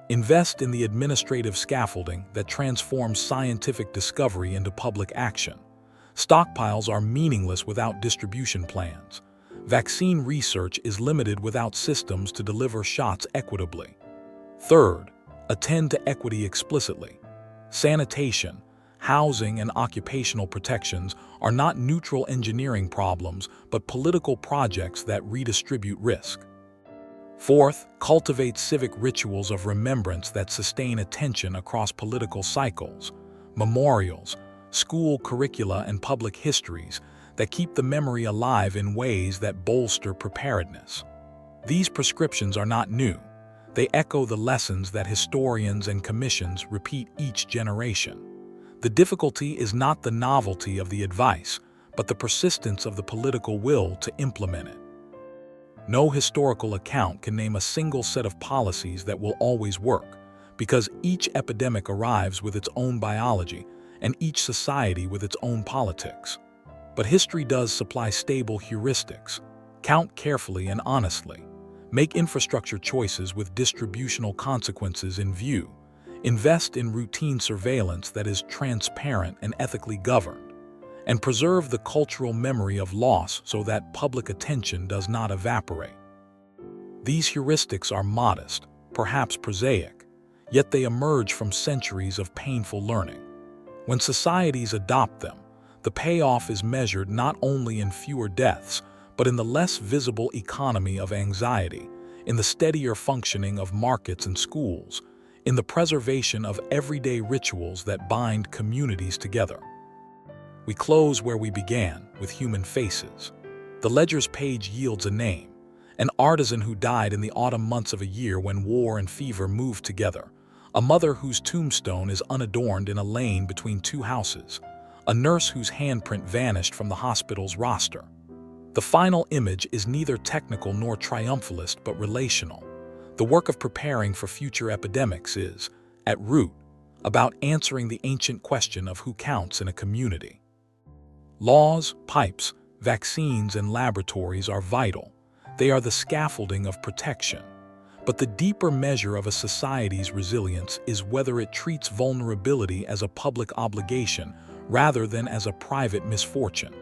invest in the administrative scaffolding that transforms scientific discovery into public action. Stockpiles are meaningless without distribution plans. Vaccine research is limited without systems to deliver shots equitably. Third, attend to equity explicitly. Sanitation, housing, and occupational protections are not neutral engineering problems, but political projects that redistribute risk. Fourth, cultivate civic rituals of remembrance that sustain attention across political cycles. Memorials, school curricula, and public histories that keep the memory alive in ways that bolster preparedness. These prescriptions are not new. They echo the lessons that historians and commissions repeat each generation. The difficulty is not the novelty of the advice, but the persistence of the political will to implement it. No historical account can name a single set of policies that will always work, because each epidemic arrives with its own biology and each society with its own politics. But history does supply stable heuristics. Count carefully and honestly. Make infrastructure choices with distributional consequences in view. Invest in routine surveillance that is transparent and ethically governed. And preserve the cultural memory of loss so that public attention does not evaporate. These heuristics are modest, perhaps prosaic, yet they emerge from centuries of painful learning. When societies adopt them, the payoff is measured not only in fewer deaths, but in the less visible economy of anxiety, in the steadier functioning of markets and schools, in the preservation of everyday rituals that bind communities together. We close where we began, with human faces. The ledger's page yields a name, an artisan who died in the autumn months of a year when war and fever moved together, a mother whose tombstone is unadorned in a lane between two houses, a nurse whose handprint vanished from the hospital's roster. The final image is neither technical nor triumphalist but relational. The work of preparing for future epidemics is, at root, about answering the ancient question of who counts in a community. Laws, pipes, vaccines, and laboratories are vital. They are the scaffolding of protection. But the deeper measure of a society's resilience is whether it treats vulnerability as a public obligation rather than as a private misfortune.